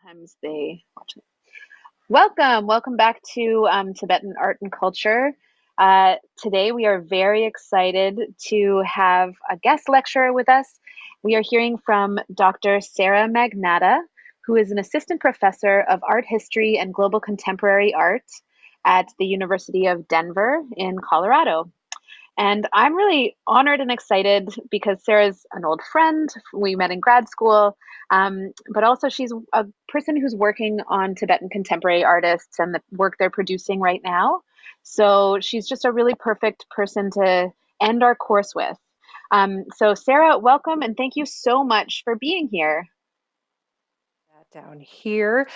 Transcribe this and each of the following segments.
Sometimes they watch it. Welcome back to Tibetan Art and Culture. Today we are very excited to have a guest lecturer with us. We are hearing from Dr. Sarah Magnatta, who is an assistant professor of art history and global contemporary art at the University of Denver in Colorado. And I'm really honored and excited because Sarah's an old friend. We met in grad school, but also she's a person who's working on Tibetan contemporary artists and the work they're producing right now. So she's just a really perfect person to end our course with. So, Sarah, welcome and thank you so much for being here. Down here.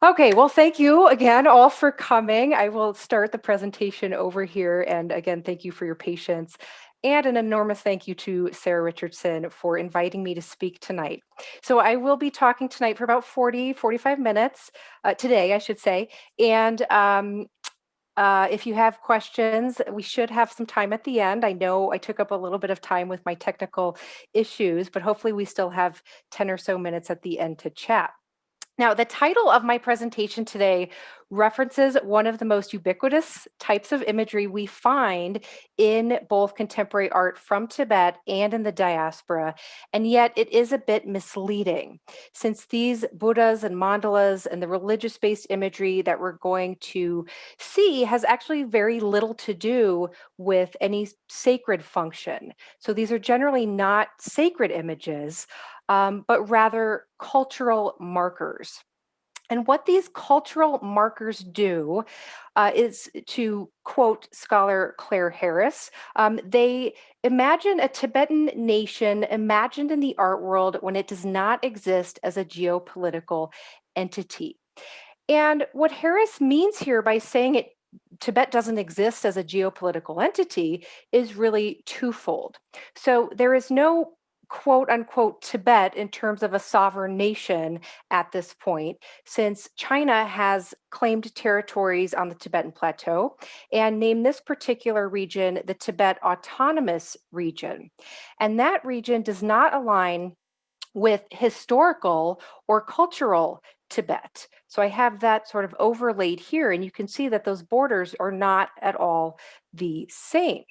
Okay, well, thank you again all for coming. I will start the presentation over here. And again, thank you for your patience. And an enormous thank you to Sarah Richardson for inviting me to speak tonight. So I will be talking tonight for about 45 minutes, today, I should say. And if you have questions, we should have some time at the end. I know I took up a little bit of time with my technical issues, but hopefully we still have 10 or so minutes at the end to chat. Now, the title of my presentation today references one of the most ubiquitous types of imagery we find in both contemporary art from Tibet and in the diaspora, and yet it is a bit misleading, since these Buddhas and mandalas and the religious-based imagery that we're going to see has actually very little to do with any sacred function. So these are generally not sacred images, but rather cultural markers. And what these cultural markers do is, to quote scholar Claire Harris, they imagine a Tibetan nation imagined in the art world when it does not exist as a geopolitical entity. And what Harris means here by saying Tibet doesn't exist as a geopolitical entity is really twofold. So there is no quote unquote Tibet in terms of a sovereign nation at this point, since China has claimed territories on the Tibetan Plateau and named this particular region the Tibet Autonomous Region. And that region does not align with historical or cultural Tibet. So I have that sort of overlaid here, and you can see that those borders are not at all the same.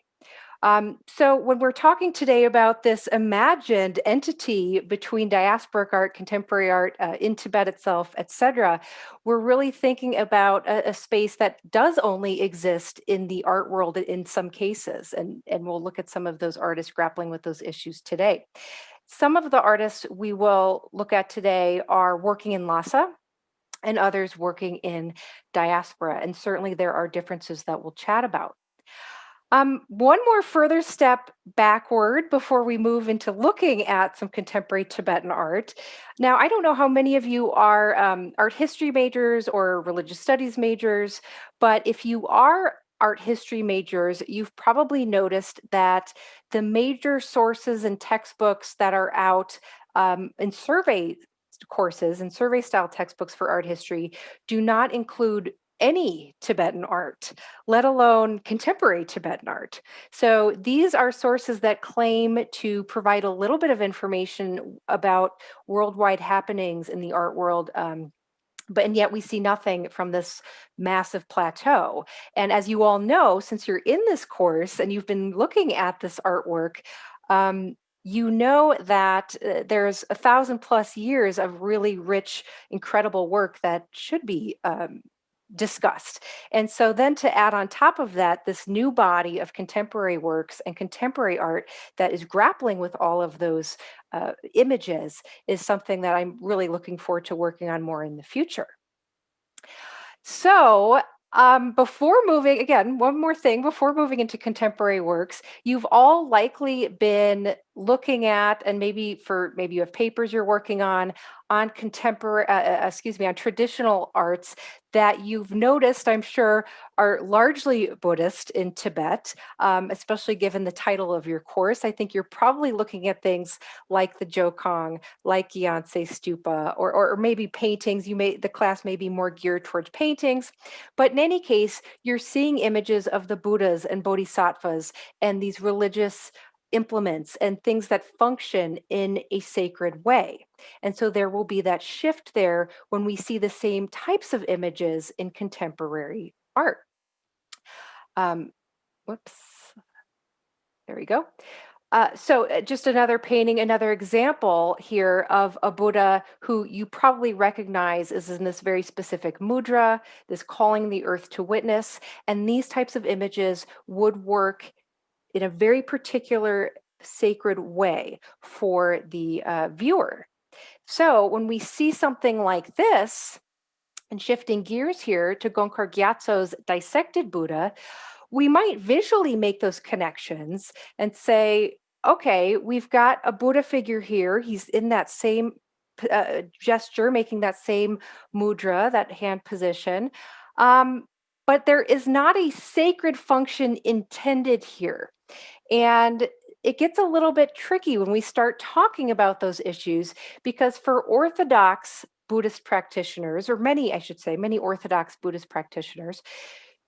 So when we're talking today about this imagined entity between diasporic art, contemporary art, in Tibet itself, etc., we're really thinking about a space that does only exist in the art world in some cases, and we'll look at some of those artists grappling with those issues today. Some of the artists we will look at today are working in Lhasa and others working in diaspora, and certainly there are differences that we'll chat about. One more further step backward before we move into looking at some contemporary Tibetan art. Now, I don't know how many of you are art history majors or religious studies majors, but if you are art history majors, you've probably noticed that the major sources and textbooks that are out in survey courses and survey style textbooks for art history do not include any Tibetan art, let alone contemporary Tibetan art. So these are sources that claim to provide a little bit of information about worldwide happenings in the art world, and yet we see nothing from this massive plateau. And as you all know, since you're in this course and you've been looking at this artwork, you know that there's 1,000+ years of really rich, incredible work that should be discussed. And so then to add on top of that, this new body of contemporary works and contemporary art that is grappling with all of those images is something that I'm really looking forward to working on more in the future. So before moving, again, one more thing, before moving into contemporary works, you've all likely been looking at, and maybe you have papers you're working on contemporary, on traditional arts that you've noticed, I'm sure, are largely Buddhist in Tibet, especially given the title of your course. I think you're probably looking at things like the Jokong, like Gyatso Stupa, or maybe paintings. The class may be more geared towards paintings, but in any case, you're seeing images of the Buddhas and Bodhisattvas and these religious implements and things that function in a sacred way. And so there will be that shift there when we see the same types of images in contemporary art. Whoops, there we go. So just another painting, another example here of a Buddha who you probably recognize is in this very specific mudra, this calling the earth to witness. And these types of images would work in a very particular sacred way for the viewer. So when we see something like this, and shifting gears here to Gongkar Gyatso's dissected Buddha, we might visually make those connections and say, okay, we've got a Buddha figure here. He's in that same gesture, making that same mudra, that hand position. But there is not a sacred function intended here. And it gets a little bit tricky when we start talking about those issues because for Orthodox Buddhist practitioners, or many, I should say, many Orthodox Buddhist practitioners,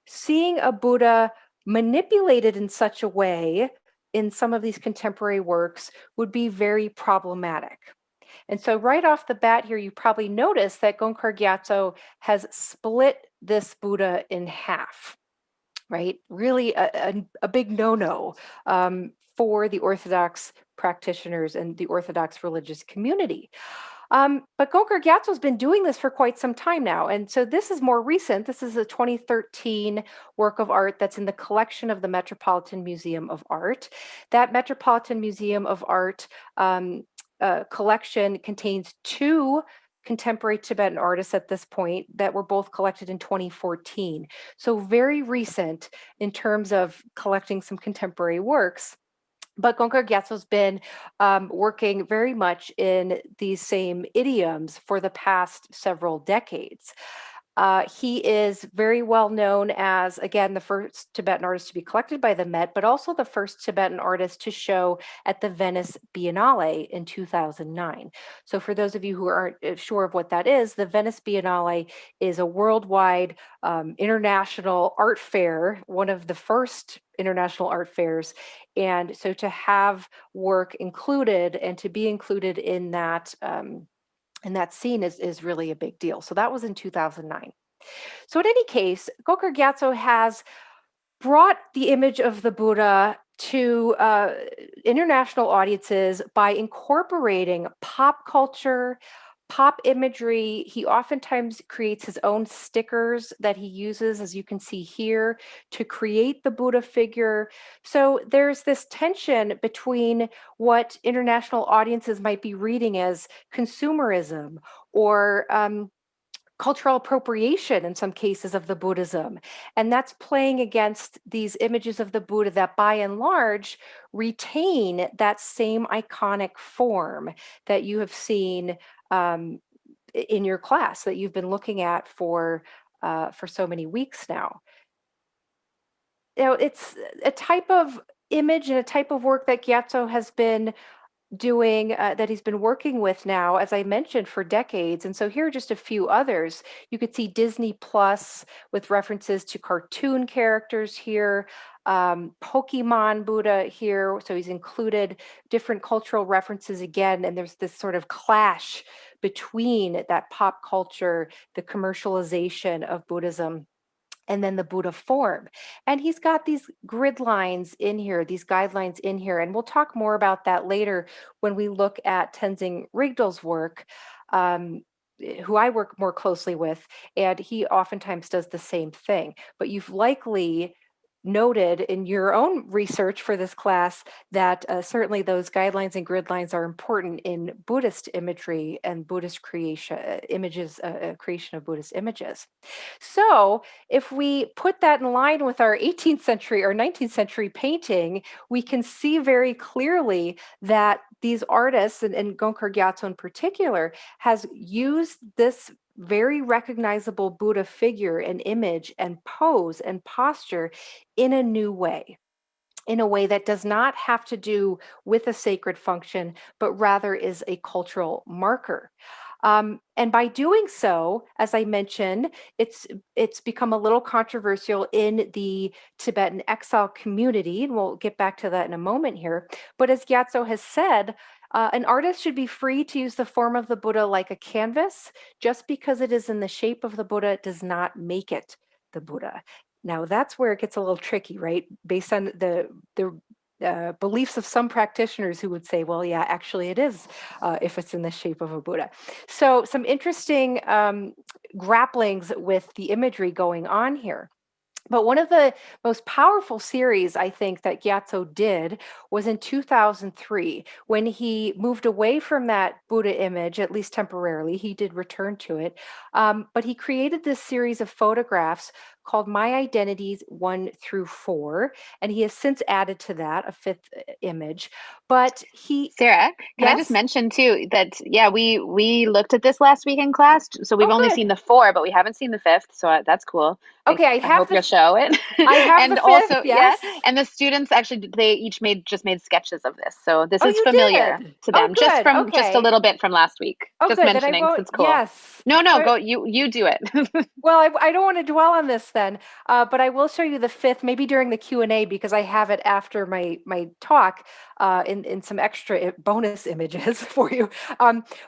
seeing a Buddha manipulated in such a way in some of these contemporary works would be very problematic. And so right off the bat here, you probably notice that Gongkar Gyatso has split this Buddha in half, right? Really a big no-no for the Orthodox practitioners and the Orthodox religious community. But Gongkar Gyatso has been doing this for quite some time now. And so this is more recent. This is a 2013 work of art that's in the collection of the Metropolitan Museum of Art. That Metropolitan Museum of Art collection contains two contemporary Tibetan artists at this point that were both collected in 2014. So very recent in terms of collecting some contemporary works. But Gongkar Gyatso's been working very much in these same idioms for the past several decades. He is very well known as, again, the first Tibetan artist to be collected by the Met, but also the first Tibetan artist to show at the Venice Biennale in 2009. So for those of you who aren't sure of what that is, the Venice Biennale is a worldwide international art fair, one of the first international art fairs. And so to have work included and to be included in that scene is really a big deal. So that was in 2009. So in any case, Gongkar Gyatso has brought the image of the Buddha to international audiences by incorporating pop culture, pop imagery. He oftentimes creates his own stickers that he uses, as you can see here, to create the Buddha figure. So there's this tension between what international audiences might be reading as consumerism or cultural appropriation in some cases of the Buddhism. And that's playing against these images of the Buddha that by and large retain that same iconic form that you have seen in your class that you've been looking at for so many weeks now. You know, it's a type of image and a type of work that Gyatso has been doing that he's been working with now, as I mentioned, for decades. And so here are just a few others. You could see Disney Plus with references to cartoon characters here, Pokemon Buddha here. So he's included different cultural references again. And there's this sort of clash between that pop culture, the commercialization of Buddhism, and then the Buddha form. And he's got these grid lines in here, these guidelines in here. And we'll talk more about that later when we look at Tenzing Rigdl's work, who I work more closely with. And he oftentimes does the same thing. But you've likely noted in your own research for this class that certainly those guidelines and grid lines are important in Buddhist imagery and Buddhist creation images, creation of Buddhist images. So if we put that in line with our 18th century or 19th century painting, we can see very clearly that these artists, and Gongkar Gyatso in particular, has used this very recognizable Buddha figure and image and pose and posture in a new way, in a way that does not have to do with a sacred function, but rather is a cultural marker. And by doing so, as I mentioned, it's become a little controversial in the Tibetan exile community, and we'll get back to that in a moment here. But as Gyatso has said, an artist should be free to use the form of the Buddha like a canvas. Just because it is in the shape of the Buddha does not make it the Buddha. Now that's where it gets a little tricky, right? Based on the beliefs of some practitioners who would say, well, yeah, actually it is if it's in the shape of a Buddha. So some interesting grapplings with the imagery going on here. But one of the most powerful series I think that Gyatso did was in 2003 when he moved away from that Buddha image, at least temporarily. He did return to it. But he created this series of photographs called My Identities 1 through 4. And he has since added to that a fifth image. But he, Sarah, can I just yes? mention too that yeah, we looked at this last week in class, so we've Oh, only seen good. the four, but we haven't seen the fifth, so that's cool. Okay, I hope you'll show it. I have the And fifth, also, yeah, yes. and the students actually they each made sketches of this, so this Oh, is you familiar did. to Oh, them, good. just a Okay. little bit from last week. Oh, Just good. Then I mentioning because won't. it's cool. Yes. No, no, So, go you do it. well, I don't want to dwell on this then, but I will show you the fifth, maybe during the Q&A, because I have it after my talk in some extra bonus images for you.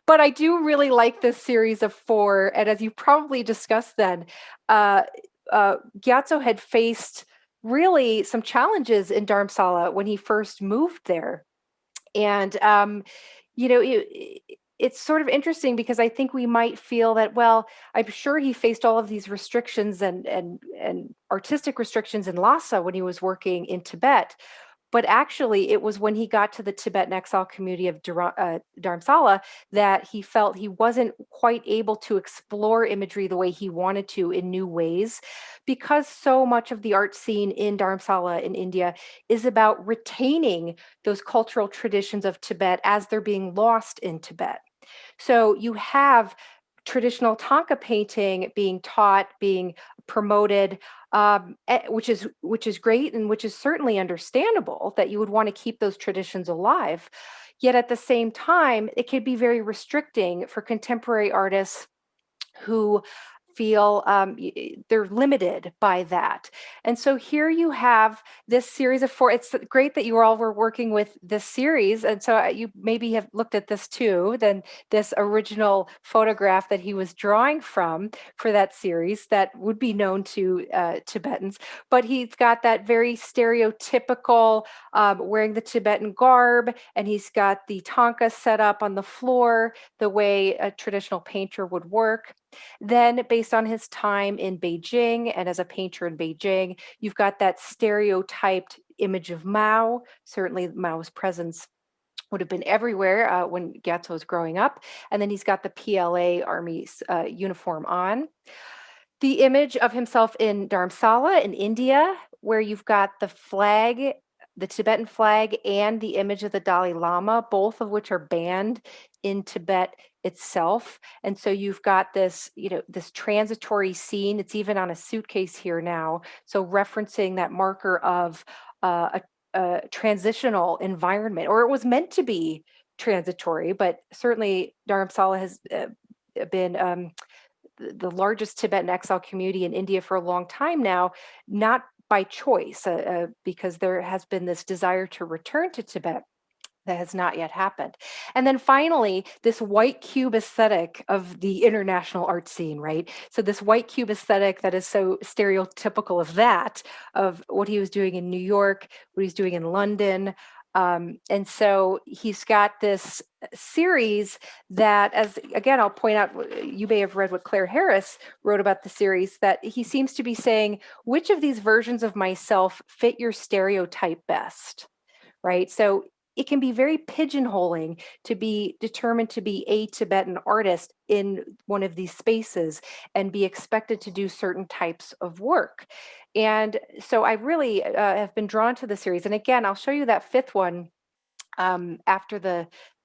But I do really like this series of four, and as you probably discussed then, Gyatso had faced really some challenges in Dharamsala when he first moved there. And you know, it's sort of interesting because I think we might feel that, well, I'm sure he faced all of these restrictions and artistic restrictions in Lhasa when he was working in Tibet. But actually, it was when he got to the Tibetan exile community of Dharamsala that he felt he wasn't quite able to explore imagery the way he wanted to in new ways, because so much of the art scene in Dharamsala in India is about retaining those cultural traditions of Tibet as they're being lost in Tibet. So you have traditional Thangka painting being taught, being promoted, which is great and which is certainly understandable that you would want to keep those traditions alive. Yet at the same time, it can be very restricting for contemporary artists who feel they're limited by that. And so here you have this series of four. It's great that you all were working with this series. And so you maybe have looked at this too, then this original photograph that he was drawing from for that series that would be known to Tibetans. But he's got that very stereotypical wearing the Tibetan garb, and he's got the Thangka set up on the floor the way a traditional painter would work. Then, based on his time in Beijing and as a painter in Beijing, you've got that stereotyped image of Mao. Certainly, Mao's presence would have been everywhere when Gyatso was growing up. And then he's got the PLA army uniform on. The image of himself in Dharamsala in India, where you've got the flag, the Tibetan flag, and the image of the Dalai Lama, both of which are banned in Tibet itself. And so you've got this, this transitory scene. It's even on a suitcase here now. So referencing that marker of a transitional environment, or it was meant to be transitory, but certainly Dharamsala has been the largest Tibetan exile community in India for a long time now, not by choice, because there has been this desire to return to Tibet that has not yet happened. And then finally, this white cube aesthetic of the international art scene, right? So this white cube aesthetic that is so stereotypical of that, of what he was doing in New York, what he's doing in London. And so he's got this series that, as again, I'll point out, you may have read what Claire Harris wrote about the series, that he seems to be saying, which of these versions of myself fit your stereotype best? Right. So it can be very pigeonholing to be determined to be a Tibetan artist in one of these spaces and be expected to do certain types of work. And so I really have been drawn to the series. And again, I'll show you that fifth one after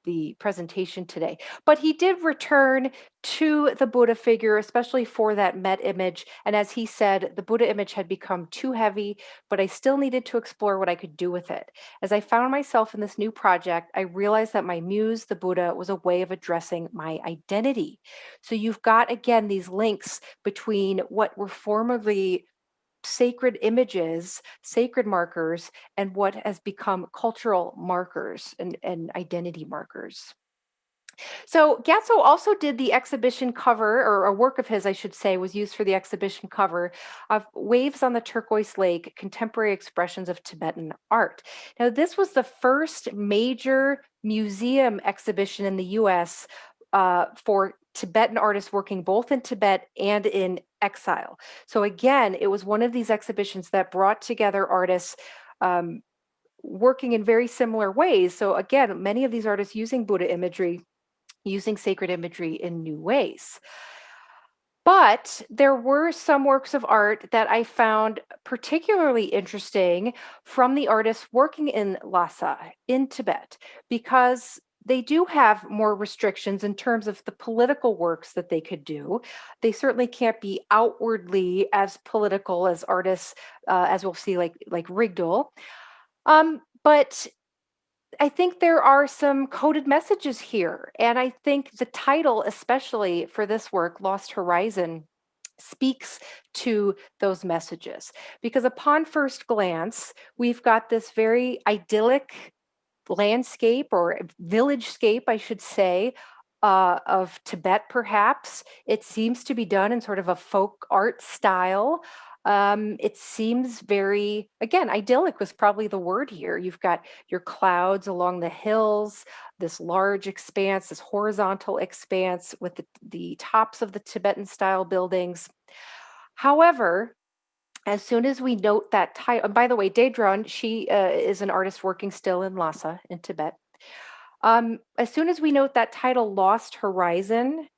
the presentation today. But he did return to the Buddha figure, especially for that Met image. And as he said, the Buddha image had become too heavy, but I still needed to explore what I could do with it. As I found myself in this new project, I realized that my muse, the Buddha, was a way of addressing my identity. So you've got, again, these links between what were formerly sacred images, sacred markers, and what has become cultural markers and identity markers. So Gyatso also did the exhibition cover, or a work of his, I should say, was used for the exhibition cover of Waves on the Turquoise Lake, Contemporary Expressions of Tibetan Art. Now, this was the first major museum exhibition in the US for Tibetan artists working both in Tibet and in exile. So again, it was one of these exhibitions that brought together artists working in very similar ways. So again, many of these artists using Buddha imagery, using sacred imagery in new ways. But there were some works of art that I found particularly interesting from the artists working in Lhasa, in Tibet, because they do have more restrictions in terms of the political works that they could do. They certainly can't be outwardly as political as artists, as we'll see, like Rigdl. But I think there are some coded messages here. And I think the title, especially for this work, Lost Horizon, speaks to those messages. Because upon first glance, we've got this very idyllic landscape or village-scape, I should say, of Tibet, perhaps. It seems to be done in sort of a folk art style. It seems very, again, idyllic was probably the word here. You've got your clouds along the hills, this large expanse, this horizontal expanse with the tops of the Tibetan style buildings. However, as soon as we note that title, and by the way, Daedron, she is an artist working still in Lhasa in Tibet. As soon as we note that title, Lost Horizon,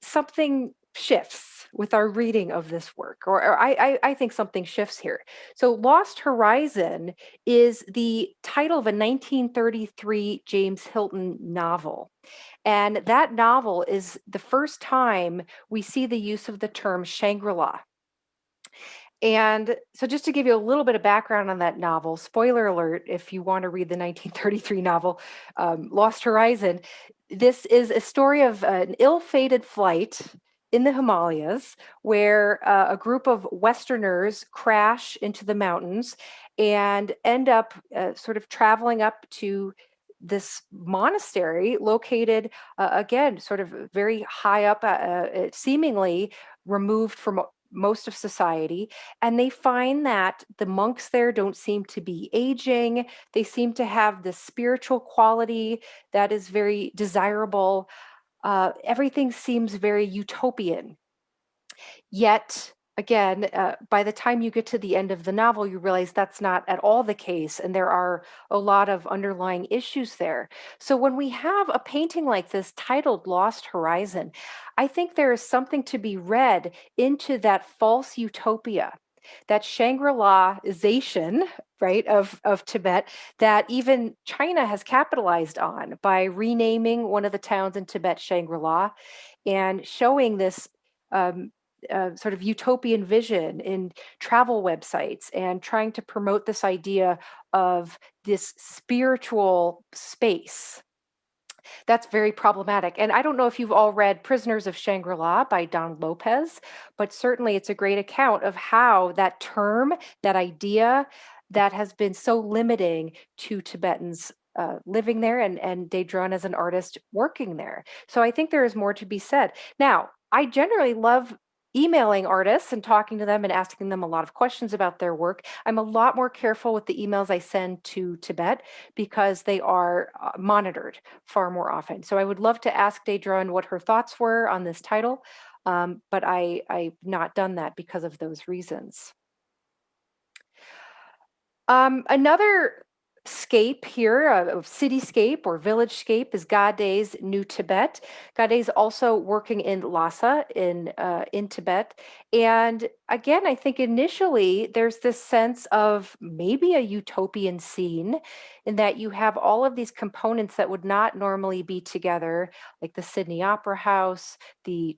something shifts with our reading of this work, or I think something shifts here. So, Lost Horizon is the title of a 1933 James Hilton novel. And that novel is the first time we see the use of the term Shangri-La. And so, just to give you a little bit of background on that novel, spoiler alert, if you want to read the 1933 novel, Lost Horizon, this is a story of an ill fated flight in the Himalayas where a group of Westerners crash into the mountains and end up sort of traveling up to this monastery located, again, sort of very high up, seemingly removed from most of society, and they find that the monks there don't seem to be aging. They seem to have this spiritual quality that is very desirable. Everything seems very utopian. Yet, again, by the time you get to the end of the novel, you realize that's not at all the case, and there are a lot of underlying issues there. So, when we have a painting like this titled Lost Horizon, I think there is something to be read into that false utopia, that Shangri-La-ization, right, of Tibet, that even China has capitalized on by renaming one of the towns in Tibet Shangri-La and showing this. Sort of utopian vision in travel websites and trying to promote this idea of this spiritual space. That's very problematic. And I don't know if you've all read Prisoners of Shangri-La by Don Lopez, but certainly it's a great account of how that term, that idea that has been so limiting to Tibetans living there and Daedron as an artist working there. So I think there is more to be said. Now, I generally love emailing artists and talking to them and asking them a lot of questions about their work. I'm a lot more careful with the emails I send to Tibet because they are monitored far more often. So I would love to ask Daedron what her thoughts were on this title, but I've not done that because of those reasons. Another scape here, a cityscape or village-scape, is Gade's New Tibet. Gade's also working in Lhasa in Tibet. And again, I think initially there's this sense of maybe a utopian scene in that you have all of these components that would not normally be together, like the Sydney Opera House, the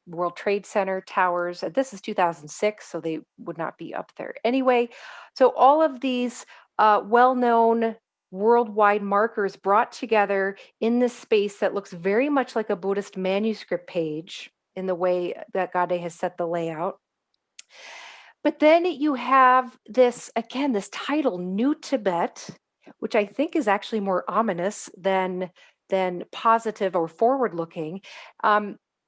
World Trade Center towers. This is 2006, so they would not be up there anyway. So all of these well-known worldwide markers brought together in this space that looks very much like a Buddhist manuscript page in the way that Gade has set the layout. But then you have this, again, this title, New Tibet, which I think is actually more ominous than positive or forward-looking.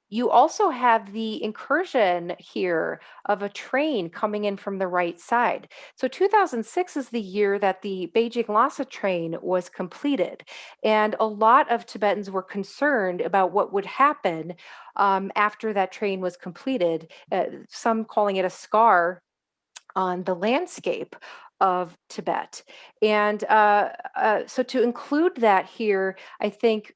You also have the incursion here of a train coming in from the right side. So 2006 is the year that the Beijing-Lhasa train was completed. And a lot of Tibetans were concerned about what would happen after that train was completed, some calling it a scar on the landscape of Tibet. And so to include that here, I think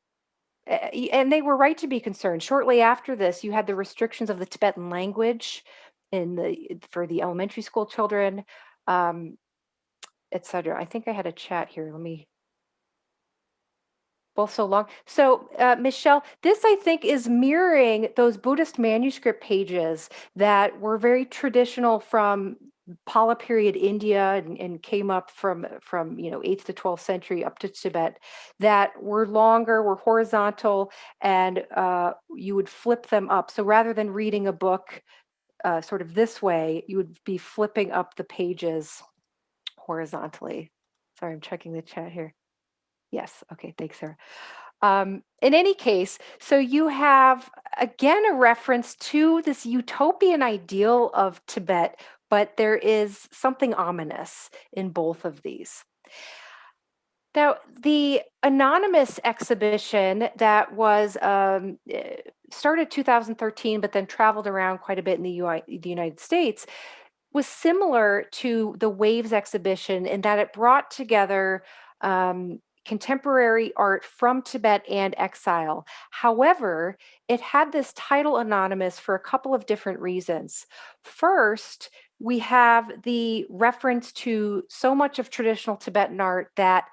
and they were right to be concerned. Shortly after this, you had the restrictions of the Tibetan language for the elementary school children, etc. I think I had a chat here. Let me. Well, so long. So, Michelle, this I think is mirroring those Buddhist manuscript pages that were very traditional from Pala period India and came up from 8th to 12th century up to Tibet, that were longer, were horizontal, and you would flip them up. So rather than reading a book sort of this way, you would be flipping up the pages horizontally. Sorry, I'm checking the chat here. Yes. Okay. Thanks, Sarah. In any case, so you have again a reference to this utopian ideal of Tibet, but there is something ominous in both of these. Now, the anonymous exhibition that was started 2013, but then traveled around quite a bit in the United States, was similar to the Waves exhibition in that it brought together contemporary art from Tibet and exile. However, it had this title anonymous for a couple of different reasons. First, we have the reference to so much of traditional Tibetan art that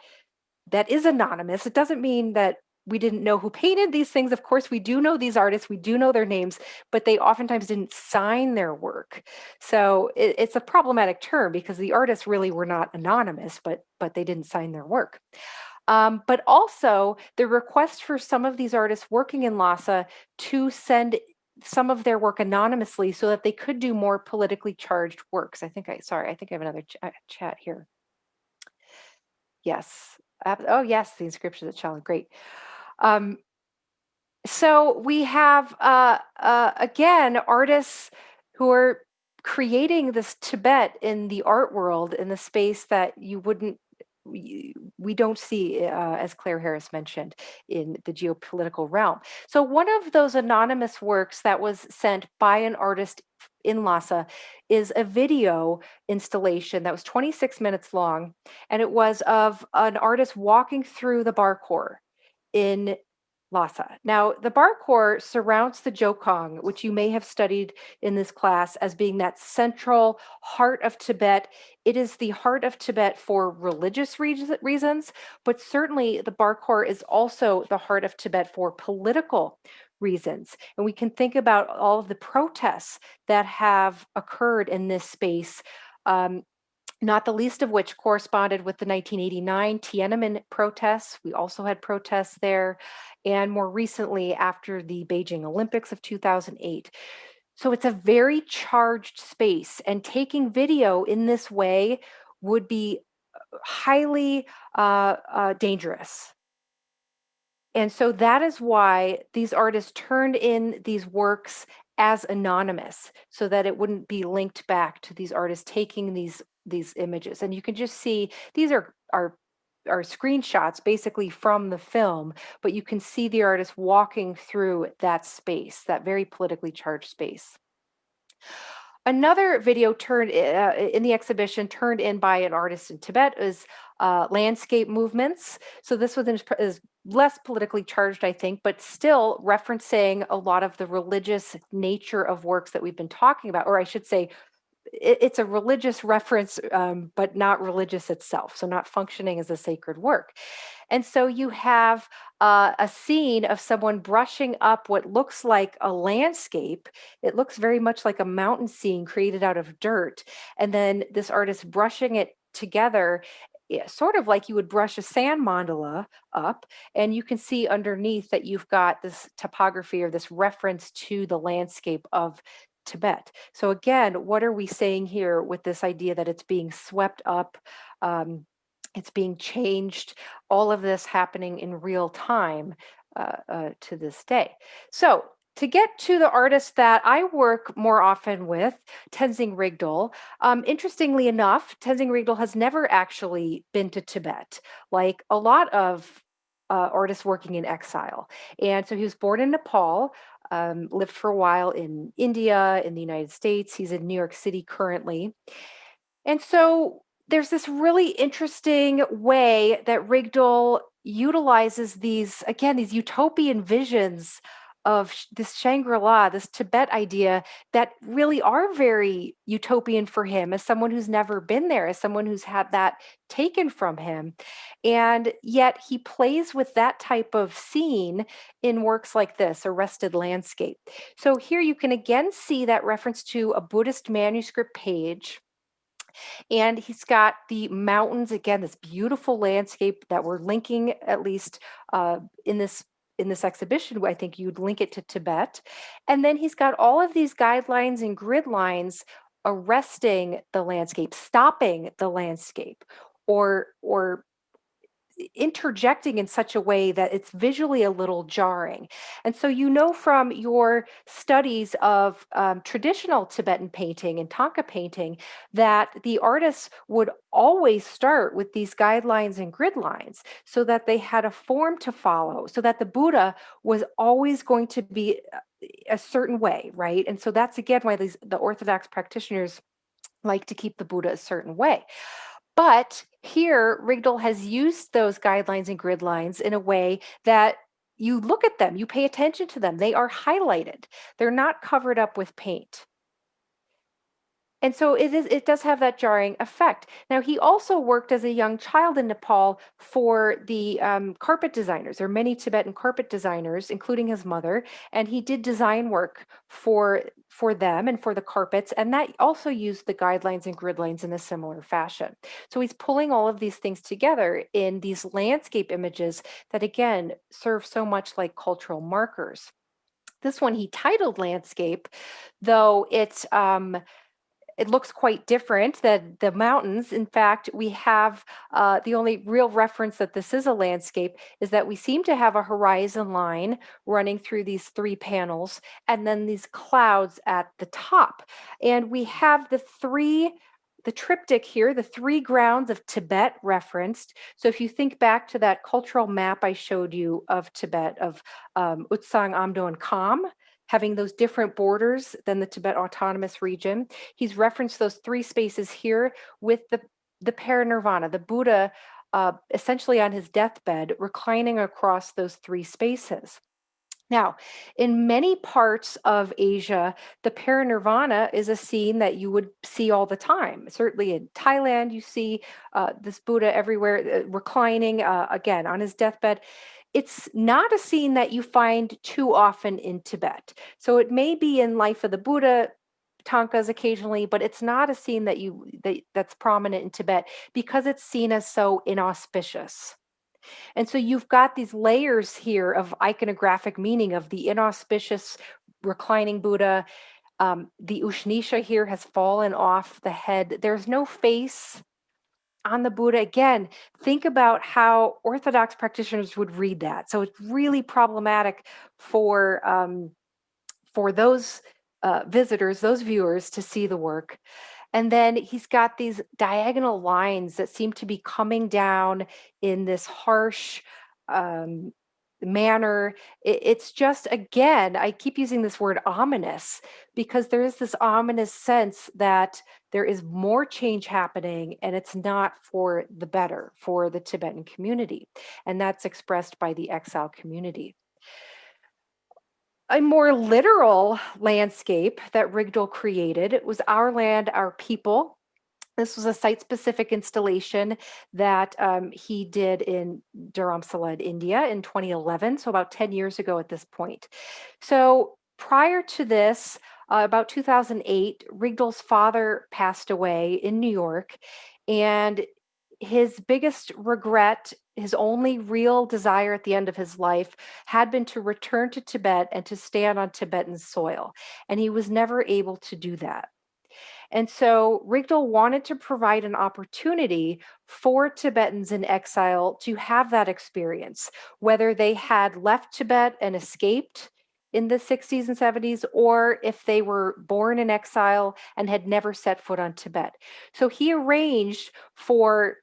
is anonymous. It doesn't mean that we didn't know who painted these things. Of course, we do know these artists, we do know their names, but they oftentimes didn't sign their work. So it's a problematic term because the artists really were not anonymous, but they didn't sign their work. But also the request for some of these artists working in Lhasa to send some of their work anonymously so that they could do more politically charged works. I think I have another chat here. Yes. Oh, yes, the inscription of the child. Great. So we have, again, artists who are creating this Tibet in the art world in the space that we don't see, as Claire Harris mentioned, in the geopolitical realm. So one of those anonymous works that was sent by an artist in Lhasa is a video installation that was 26 minutes long, and it was of an artist walking through the Barkor in Lhasa. Now, the Barkor surrounds the Jokong, which you may have studied in this class as being that central heart of Tibet. It is the heart of Tibet for religious reasons, but certainly the Barkor is also the heart of Tibet for political reasons. And we can think about all of the protests that have occurred in this space, not the least of which corresponded with the 1989 Tiananmen protests. We also had protests there, and more recently after the Beijing Olympics of 2008. So it's a very charged space, and taking video in this way would be highly dangerous. And so that is why these artists turned in these works as anonymous, so that it wouldn't be linked back to these artists taking these images. And you can just see these are screenshots basically from the film, but you can see the artist walking through that space, that very politically charged space. Another video turned in the exhibition turned in by an artist in Tibet is landscape movements. So this one is less politically charged, I think, but still referencing a lot of the religious nature of works that we've been talking about, or I should say it's a religious reference, but not religious itself, so not functioning as a sacred work. And so you have a scene of someone brushing up what looks like a landscape. It looks very much like a mountain scene created out of dirt. And then this artist brushing it together, sort of like you would brush a sand mandala up. And you can see underneath that you've got this topography or this reference to the landscape of Tibet. So again, what are we saying here with this idea that it's being swept up? It's being changed, all of this happening in real time to this day. So to get to the artist that I work more often with, Tenzing Rigdl, interestingly enough, Tenzing Rigdl has never actually been to Tibet, like a lot of artists working in exile. And so he was born in Nepal, lived for a while in India, in the United States. He's in New York City currently. And so there's this really interesting way that Rigdal utilizes these, again, these utopian visions of this Shangri-La, this Tibet idea that really are very utopian for him as someone who's never been there, as someone who's had that taken from him. And yet he plays with that type of scene in works like this, Arrested Landscape. So here you can again see that reference to a Buddhist manuscript page, and he's got the mountains, again, this beautiful landscape that we're linking, at least in this exhibition. I think you'd link it to Tibet. And then he's got all of these guidelines and grid lines arresting the landscape, stopping the landscape, or interjecting in such a way that it's visually a little jarring. And so, you know, from your studies of traditional Tibetan painting and Thangka painting, that the artists would always start with these guidelines and grid lines so that they had a form to follow, so that the Buddha was always going to be a certain way, right? And so that's again why the Orthodox practitioners like to keep the Buddha a certain way. But here, Rigdal has used those guidelines and grid lines in a way that you look at them, you pay attention to them, they are highlighted, they're not covered up with paint. And so it does have that jarring effect. Now, he also worked as a young child in Nepal for the carpet designers. There are many Tibetan carpet designers, including his mother, and he did design work for them and for the carpets, and that also used the guidelines and grid lines in a similar fashion. So he's pulling all of these things together in these landscape images that, again, serve so much like cultural markers. This one he titled Landscape, though it looks quite different than the mountains. In fact, we have the only real reference that this is a landscape is that we seem to have a horizon line running through these three panels and then these clouds at the top. And we have the triptych here, the three grounds of Tibet referenced. So if you think back to that cultural map I showed you of Tibet, of Utsang, Amdo, and Kham, having those different borders than the Tibet Autonomous Region. He's referenced those three spaces here with the parinirvana, the Buddha essentially on his deathbed, reclining across those three spaces. Now, in many parts of Asia, the parinirvana is a scene that you would see all the time. Certainly in Thailand, you see this Buddha everywhere, reclining again on his deathbed. It's not a scene that you find too often in Tibet. So it may be in Life of the Buddha, Tankas occasionally, but it's not a scene that's prominent in Tibet because it's seen as so inauspicious. And so you've got these layers here of iconographic meaning of the inauspicious reclining Buddha. The Ushnisha here has fallen off the head. There's no face on the Buddha. Again, think about how Orthodox practitioners would read that. So it's really problematic for those visitors, those viewers, to see the work. And then he's got these diagonal lines that seem to be coming down in this harsh manner. It's just, again, I keep using this word ominous because there is this ominous sense that there is more change happening and it's not for the better for the Tibetan community. And that's expressed by the exile community. A more literal landscape that Rigdal created was Our Land, Our People. This was a site-specific installation that he did in Dharamsala, India in 2011, so about 10 years ago at this point. So prior to this, about 2008, Rigdal's father passed away in New York, and his biggest regret, his only real desire at the end of his life, had been to return to Tibet and to stand on Tibetan soil. And he was never able to do that. And so Rigdal wanted to provide an opportunity for Tibetans in exile to have that experience, whether they had left Tibet and escaped in the 60s and 70s, or if they were born in exile and had never set foot on Tibet. So he arranged for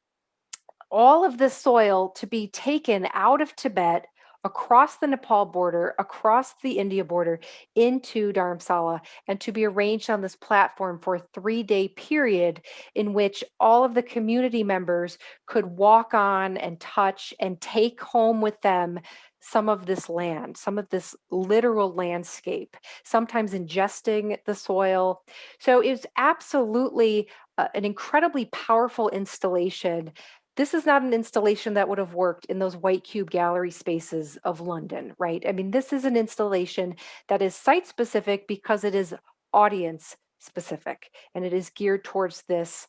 all of this soil to be taken out of Tibet, across the Nepal border, across the India border, into Dharamsala, and to be arranged on this platform for a 3-day period in which all of the community members could walk on and touch and take home with them some of this land, some of this literal landscape, sometimes ingesting the soil. So it was absolutely an incredibly powerful installation. This is not an installation that would have worked in those white cube gallery spaces of London, right? I mean, this is an installation that is site specific because it is audience specific and it is geared towards this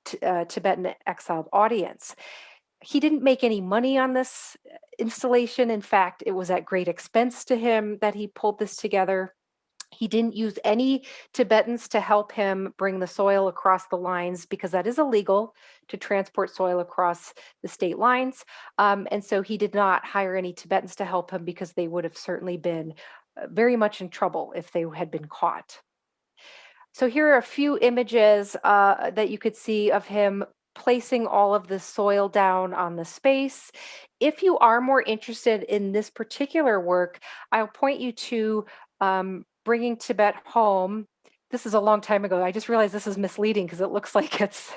Tibetan exiled audience. He didn't make any money on this installation. In fact, it was at great expense to him that he pulled this together. He didn't use any Tibetans to help him bring the soil across the lines because that is illegal to transport soil across the state lines. And so he did not hire any Tibetans to help him because they would have certainly been very much in trouble if they had been caught. So here are a few images that you could see of him placing all of the soil down on the space. If you are more interested in this particular work, I'll point you to Bringing Tibet Home. This is a long time ago. I just realized this is misleading because it looks like it's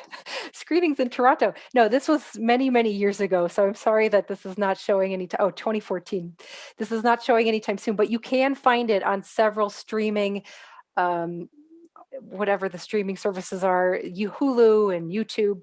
screenings in Toronto. No, this was many, many years ago. So I'm sorry that this is not showing any time. Oh, 2014. This is not showing anytime soon, but you can find it on several streaming whatever the streaming services are, Hulu and YouTube.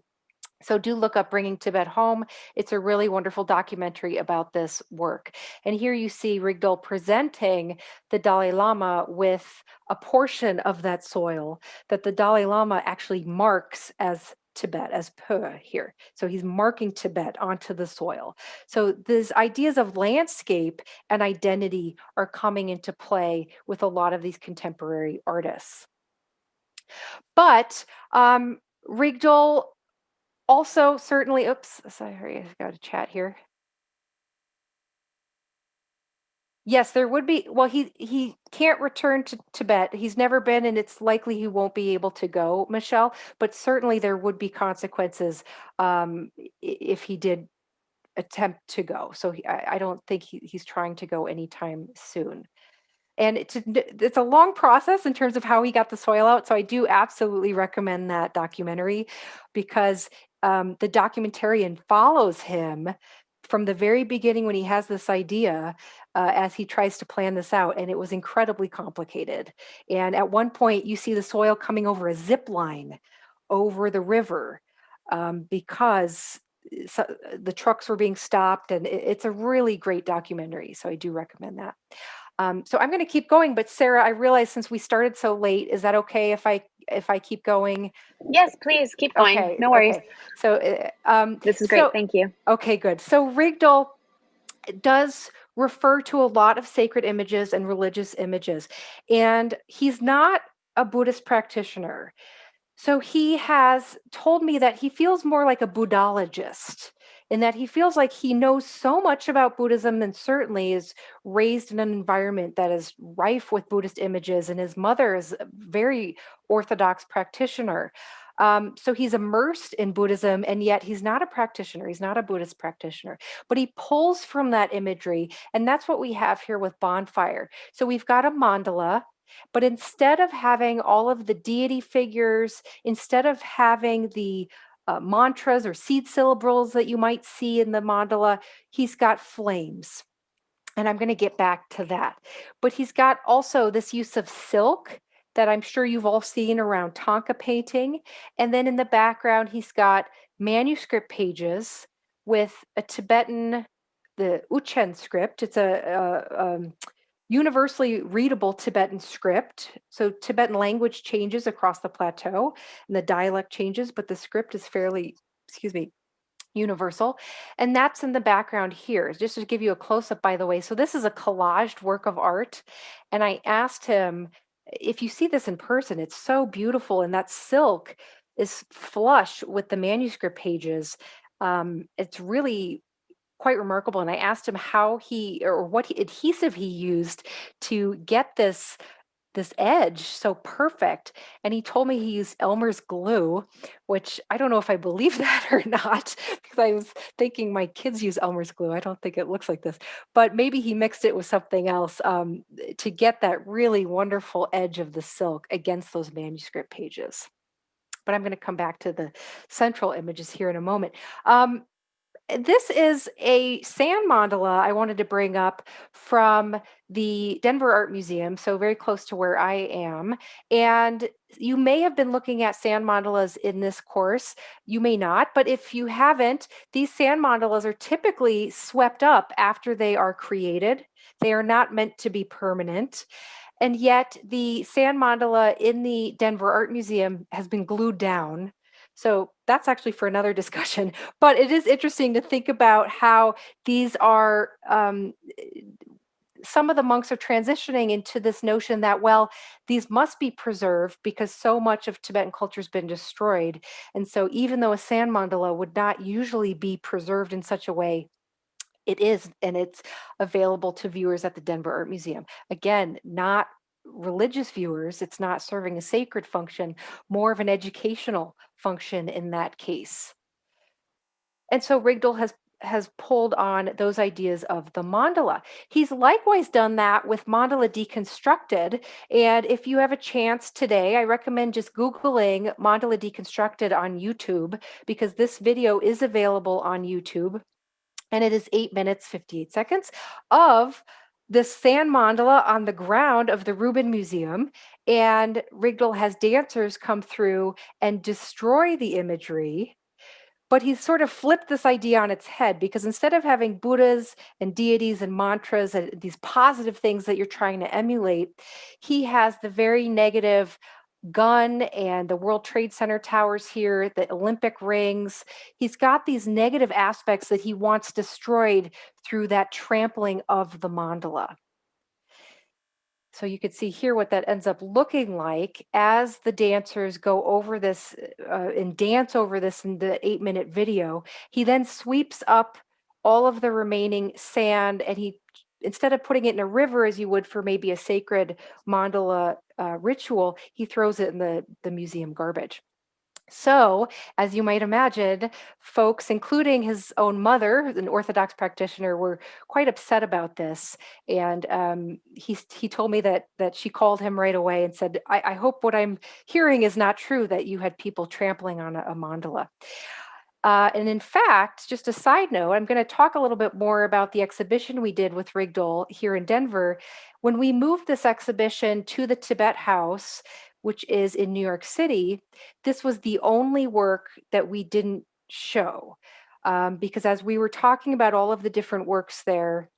So do look up Bringing Tibet Home. It's a really wonderful documentary about this work. And here you see Rigdal presenting the Dalai Lama with a portion of that soil that the Dalai Lama actually marks as Tibet, as Pö here. So he's marking Tibet onto the soil. So these ideas of landscape and identity are coming into play with a lot of these contemporary artists. But Rigdal also certainly, oops, sorry, I got a chat here. Yes, there would be, well, he can't return to Tibet. He's never been, and it's likely he won't be able to go, Michelle, but certainly there would be consequences if he did attempt to go. So I don't think he's trying to go anytime soon. And it's a long process in terms of how he got the soil out. So I do absolutely recommend that documentary because the documentarian follows him from the very beginning when he has this idea as he tries to plan this out. And it was incredibly complicated. And at one point, you see the soil coming over a zip line over the river because the trucks were being stopped. And it's a really great documentary. So I do recommend that. So I'm going to keep going, but Sarah, I realize since we started so late, is that okay if I keep going? Yes, please keep going. Okay, no worries. Okay. So this is great. Thank you. Okay, good. So Rigdal does refer to a lot of sacred images and religious images, and he's not a Buddhist practitioner. So he has told me that he feels more like a Buddhologist, in that he feels like he knows so much about Buddhism and certainly is raised in an environment that is rife with Buddhist images. And his mother is a very Orthodox practitioner. So he's immersed in Buddhism, and yet he's not a practitioner. He's not a Buddhist practitioner, but he pulls from that imagery. And that's what we have here with Bonfire. So we've got a mandala, but instead of having all of the deity figures, instead of having the mantras or seed syllables that you might see in the mandala, he's got flames. And I'm going to get back to that. But he's got also this use of silk that I'm sure you've all seen around Tonka painting. And then in the background, he's got manuscript pages with a Tibetan, the Uchen script. It's a universally readable Tibetan script. So Tibetan language changes across the plateau and the dialect changes, but the script is fairly, excuse me, universal. And that's in the background here, just to give you a close up, by the way. So this is a collaged work of art. And I asked him, if you see this in person, it's so beautiful. And that silk is flush with the manuscript pages. It's really quite remarkable. And I asked him how he, or what adhesive he used to get this edge so perfect. And he told me he used Elmer's glue, which I don't know if I believe that or not, because I was thinking my kids use Elmer's glue. I don't think it looks like this, but maybe he mixed it with something else to get that really wonderful edge of the silk against those manuscript pages. But I'm going to come back to the central images here in a moment. This is a sand mandala I wanted to bring up from the Denver Art Museum, so very close to where I am. And you may have been looking at sand mandalas in this course. You may not, but if you haven't, these sand mandalas are typically swept up after they are created. They are not meant to be permanent. And yet the sand mandala in the Denver Art Museum has been glued down. So that's actually for another discussion. But it is interesting to think about how these are, some of the monks are transitioning into this notion that, well, these must be preserved because so much of Tibetan culture has been destroyed. And so even though a sand mandala would not usually be preserved in such a way, it is, and it's available to viewers at the Denver Art Museum. Again, not religious viewers, it's not serving a sacred function, more of an educational function in that case. And so Rigdal has pulled on those ideas of the mandala. He's likewise done that with Mandala Deconstructed. And if you have a chance today, I recommend just Googling Mandala Deconstructed on YouTube, because this video is available on YouTube. And it is 8 minutes, 58 seconds of this sand mandala on the ground of the Rubin Museum. And Rigdal has dancers come through and destroy the imagery. But he's sort of flipped this idea on its head, because instead of having Buddhas and deities and mantras and these positive things that you're trying to emulate, he has the very negative gun and the World Trade Center towers here, the Olympic rings. He's got these negative aspects that he wants destroyed through that trampling of the mandala. So you could see here what that ends up looking like as the dancers go over this and dance over this in the 8-minute video. He then sweeps up all of the remaining sand, and he, instead of putting it in a river as you would for maybe a sacred mandala ritual, he throws it in the museum garbage. So, as you might imagine, folks, including his own mother, who's an Orthodox practitioner, were quite upset about this. And he told me that she called him right away and said, I hope what I'm hearing is not true, that you had people trampling on a mandala. And in fact, just a side note, I'm going to talk a little bit more about the exhibition we did with Rigdal here in Denver. When we moved this exhibition to the Tibet House, which is in New York City, this was the only work that we didn't show. Because as we were talking about all of the different works there,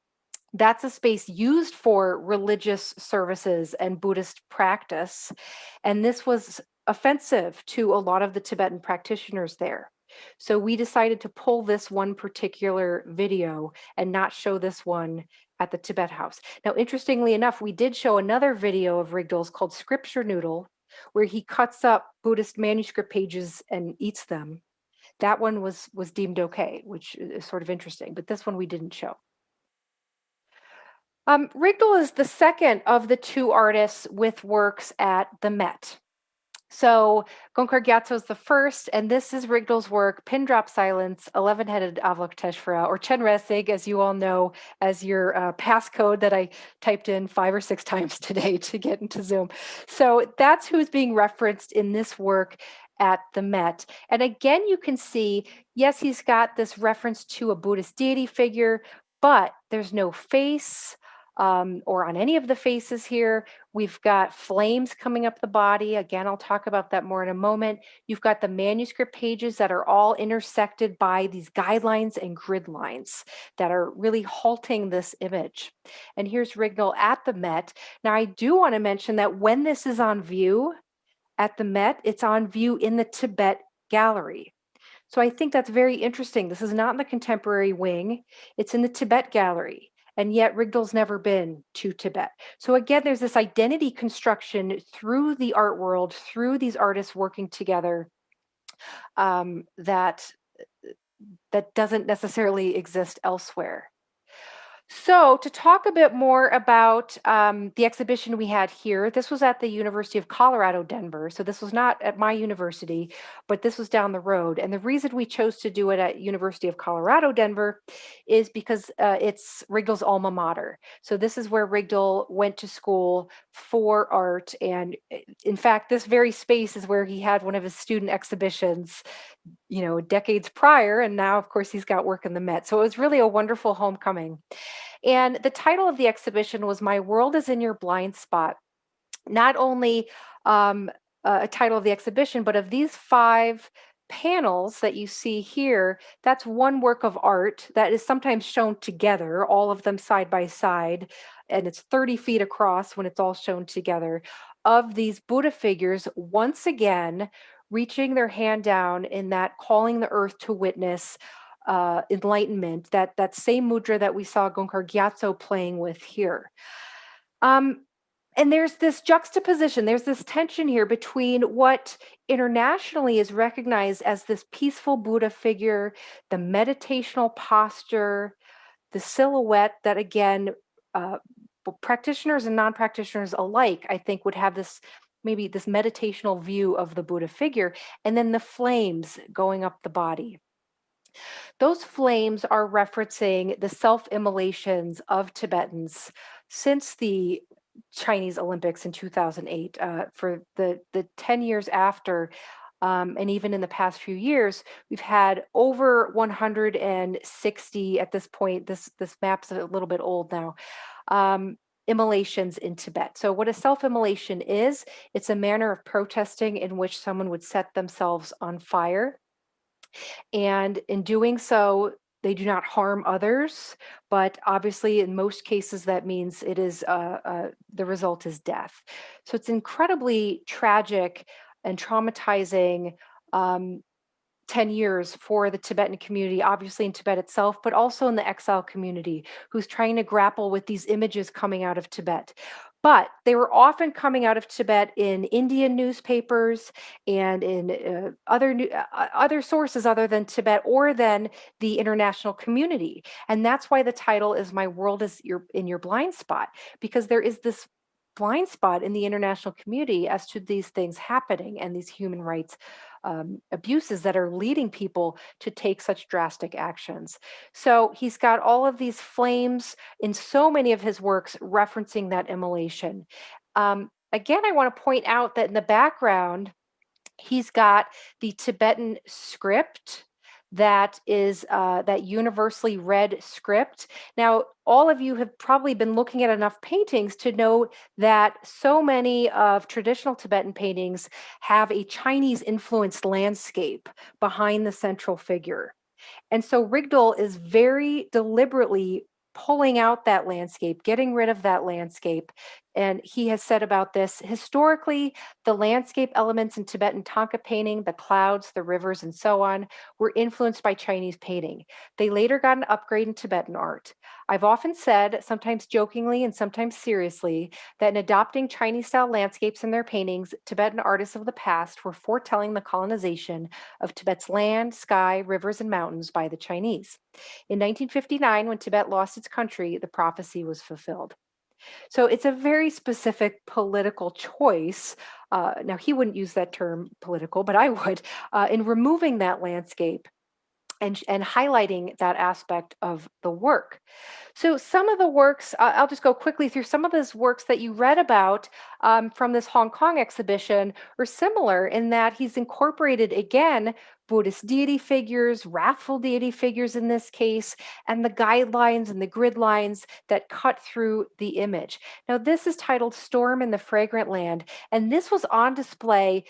that's a space used for religious services and Buddhist practice. And this was offensive to a lot of the Tibetan practitioners there. So we decided to pull this one particular video and not show this one at the Tibet House. Now, interestingly enough, we did show another video of Rigdal's called Scripture Noodle, where he cuts up Buddhist manuscript pages and eats them. That one was deemed okay, which is sort of interesting, but this one we didn't show. Rigdal is the second of the two artists with works at the Met. So Gongkar Gyatso is the first, and this is Rigdl's work, Pin Drop Silence, 11-Headed Avalokiteshvara, or Chenresig, as you all know, as your passcode that I typed in 5 or 6 times today to get into Zoom. So that's who's being referenced in this work at the Met. And again, you can see, yes, he's got this reference to a Buddhist deity figure, but there's no face or on any of the faces here. We've got flames coming up the body. Again, I'll talk about that more in a moment. You've got the manuscript pages that are all intersected by these guidelines and grid lines that are really halting this image. And here's Rigdl at the Met. Now, I do want to mention that when this is on view at the Met, it's on view in the Tibet gallery. So I think that's very interesting. This is not in the contemporary wing, it's in the Tibet gallery. And yet Rigdl's never been to Tibet. So again, there's this identity construction through the art world, through these artists working together, that doesn't necessarily exist elsewhere. So, to talk a bit more about the exhibition we had here, this was at the University of Colorado, Denver. So, this was not at my university, but this was down the road. And the reason we chose to do it at University of Colorado, Denver, is because it's Rigdl's alma mater. So, this is where Rigdl went to school for art. And in fact, this very space is where he had one of his student exhibitions, decades prior. And now, of course, he's got work in the Met. So, it was really a wonderful homecoming. And the title of the exhibition was My World is in Your Blind Spot. Not only a title of the exhibition, but of these 5 panels that you see here, that's one work of art that is sometimes shown together, all of them side by side, and it's 30 feet across when it's all shown together, of these Buddha figures, once again, reaching their hand down in that calling the earth to witness enlightenment, that same mudra that we saw Gongkar Gyatso playing with here. And there's this juxtaposition, there's this tension here between what internationally is recognized as this peaceful Buddha figure, the meditational posture, the silhouette that, again, practitioners and non-practitioners alike, I think, would have this maybe this meditational view of the Buddha figure, and then the flames going up the body. Those flames are referencing the self-immolations of Tibetans since the Chinese Olympics in 2008. For the 10 years after, and even in the past few years, we've had over 160 at this point. This map's a little bit old now. Immolations in Tibet. So, what a self-immolation is, it's a manner of protesting in which someone would set themselves on fire. And in doing so, they do not harm others, but obviously, in most cases, that means it is the result is death. So it's incredibly tragic and traumatizing. 10 years for the Tibetan community, obviously in Tibet itself, but also in the exile community who's trying to grapple with these images coming out of Tibet. But they were often coming out of Tibet in Indian newspapers and in other sources other than Tibet or than the international community. And that's why the title is My World is in Your Blind Spot, because there is this blind spot in the international community as to these things happening and these human rights abuses that are leading people to take such drastic actions. So he's got all of these flames in so many of his works referencing that immolation. Again, I want to point out that in the background, he's got the Tibetan script that is that universally read script. Now, all of you have probably been looking at enough paintings to know that so many of traditional Tibetan paintings have a Chinese influenced landscape behind the central figure. And so Rigdl is very deliberately pulling out that landscape, getting rid of that landscape. And he has said about this historically, the landscape elements in Tibetan Thangka painting, the clouds, the rivers, and so on, were influenced by Chinese painting. They later got an upgrade in Tibetan art. I've often said, sometimes jokingly and sometimes seriously, that in adopting Chinese style landscapes in their paintings, Tibetan artists of the past were foretelling the colonization of Tibet's land, sky, rivers, and mountains by the Chinese. In 1959, when Tibet lost its country, the prophecy was fulfilled. So it's a very specific political choice. Now, he wouldn't use that term political, but I would, in removing that landscape and highlighting that aspect of the work. So some of the works, I'll just go quickly through some of those works that you read about from this Hong Kong exhibition are similar in that he's incorporated again Buddhist deity figures, wrathful deity figures in this case, and the guidelines and the grid lines that cut through the image. Now, this is titled Storm in the Fragrant Land, and this was on display.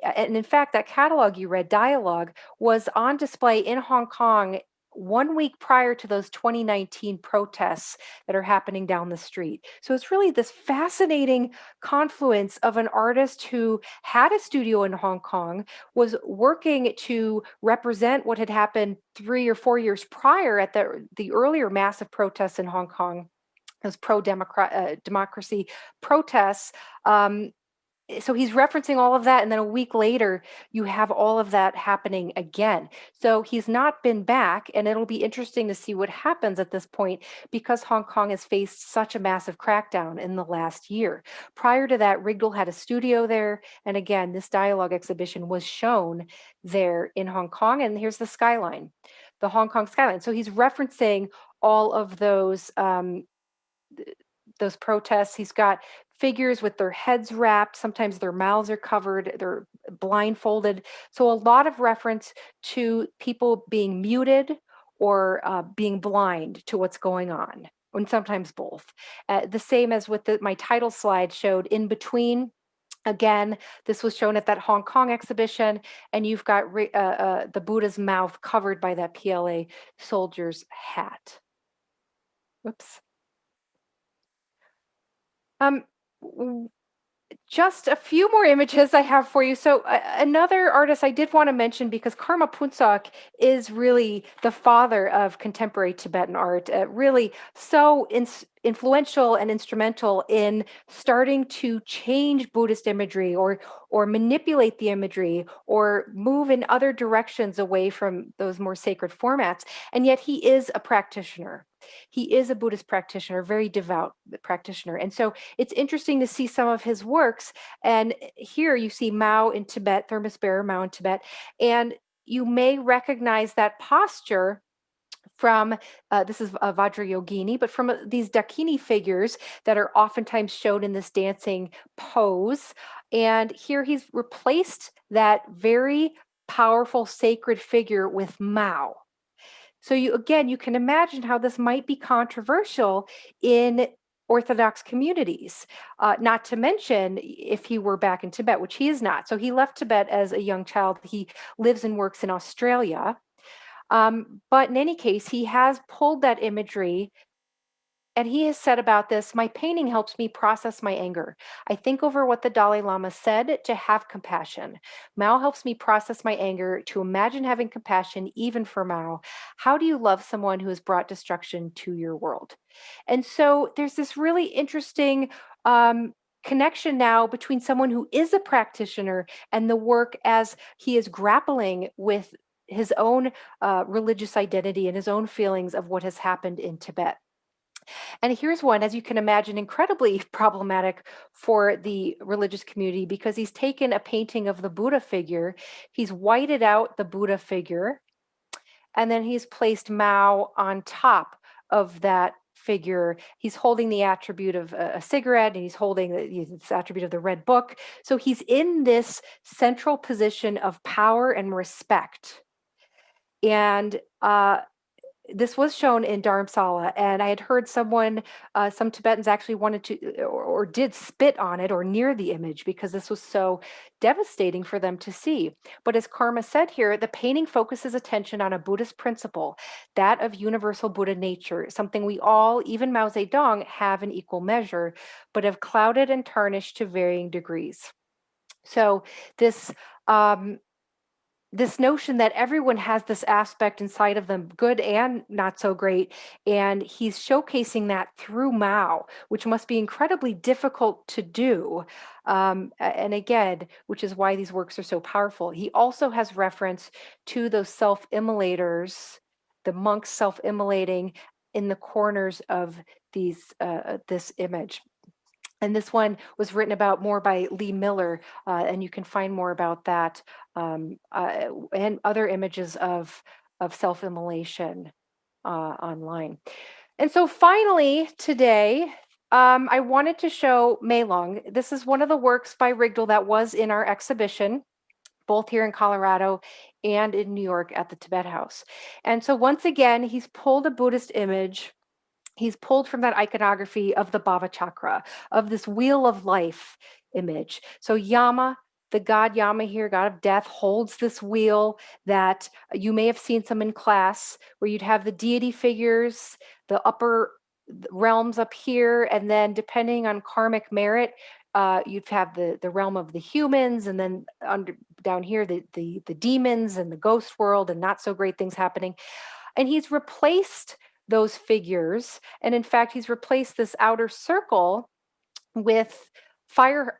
And in fact, that catalog you read, Dialogue, was on display in Hong Kong 1 week prior to those 2019 protests that are happening down the street. So it's really this fascinating confluence of an artist who had a studio in Hong Kong, was working to represent what had happened 3 or 4 years prior at the earlier massive protests in Hong Kong, those democracy protests. So he's referencing all of that, and then a week later you have all of that happening again. So he's not been back, and it'll be interesting to see what happens at this point because Hong Kong has faced such a massive crackdown in the last year. Prior to that, Rigdl had a studio there, and again, this dialogue exhibition was shown there in Hong Kong, and here's the skyline, the Hong Kong skyline. So he's referencing all of those protests. He's got figures with their heads wrapped, sometimes their mouths are covered, they're blindfolded. So a lot of reference to people being muted or being blind to what's going on, and sometimes both. The same as with my title slide showed in between. Again, this was shown at that Hong Kong exhibition, and you've got the Buddha's mouth covered by that PLA soldier's hat. Whoops. Um, just a few more images I have for you. So another artist I did want to mention, because Karma Phuntsok is really the father of contemporary Tibetan art, really so influential and instrumental in starting to change Buddhist imagery or manipulate the imagery or move in other directions away from those more sacred formats. And yet he is a practitioner. He is a Buddhist practitioner, very devout practitioner. And so it's interesting to see some of his works. And here you see Mao in Tibet, thermos bearer Mao in Tibet. And you may recognize that posture from, this is Vajrayogini, but from these Dakini figures that are oftentimes shown in this dancing pose. And here he's replaced that very powerful sacred figure with Mao. So you can imagine how this might be controversial in Orthodox communities, not to mention if he were back in Tibet, which he is not. So he left Tibet as a young child. He lives and works in Australia. But in any case, he has pulled that imagery. And he has said about this, my painting helps me process my anger. I think over what the Dalai Lama said to have compassion. Mao helps me process my anger, to imagine having compassion even for Mao. How do you love someone who has brought destruction to your world? And so there's this really interesting connection now between someone who is a practitioner and the work as he is grappling with his own religious identity and his own feelings of what has happened in Tibet. And here's one, as you can imagine, incredibly problematic for the religious community because he's taken a painting of the Buddha figure, he's whited out the Buddha figure, and then he's placed Mao on top of that figure. He's holding the attribute of a cigarette, and he's holding this attribute of the red book. So he's in this central position of power and respect. And this was shown in Dharamsala, and I had heard some Tibetans actually wanted to or did spit on it or near the image because this was so devastating for them to see. But as Karma said here, the painting focuses attention on a Buddhist principle, that of universal Buddha nature, something we all, even Mao Zedong, have in equal measure, but have clouded and tarnished to varying degrees. So this notion that everyone has this aspect inside of them, good and not so great. And he's showcasing that through Mao, which must be incredibly difficult to do. And again, which is why these works are so powerful. He also has reference to those self-immolators, the monks self-immolating in the corners of this image. And this one was written about more by Lee Miller, and you can find more about that and other images of self-immolation online. And so finally today, I wanted to show Meilong. This is one of the works by Rigdl that was in our exhibition, both here in Colorado and in New York at the Tibet House. And so once again, he's pulled a Buddhist image. He's pulled from that iconography of the Bhava Chakra, of this wheel of life image. So Yama, the god Yama here, god of death, holds this wheel that you may have seen some in class, where you'd have the deity figures, the upper realms up here, and then depending on karmic merit, you'd have the realm of the humans, and then down here the demons and the ghost world, and not so great things happening. And he's replaced those figures. And in fact, he's replaced this outer circle with fire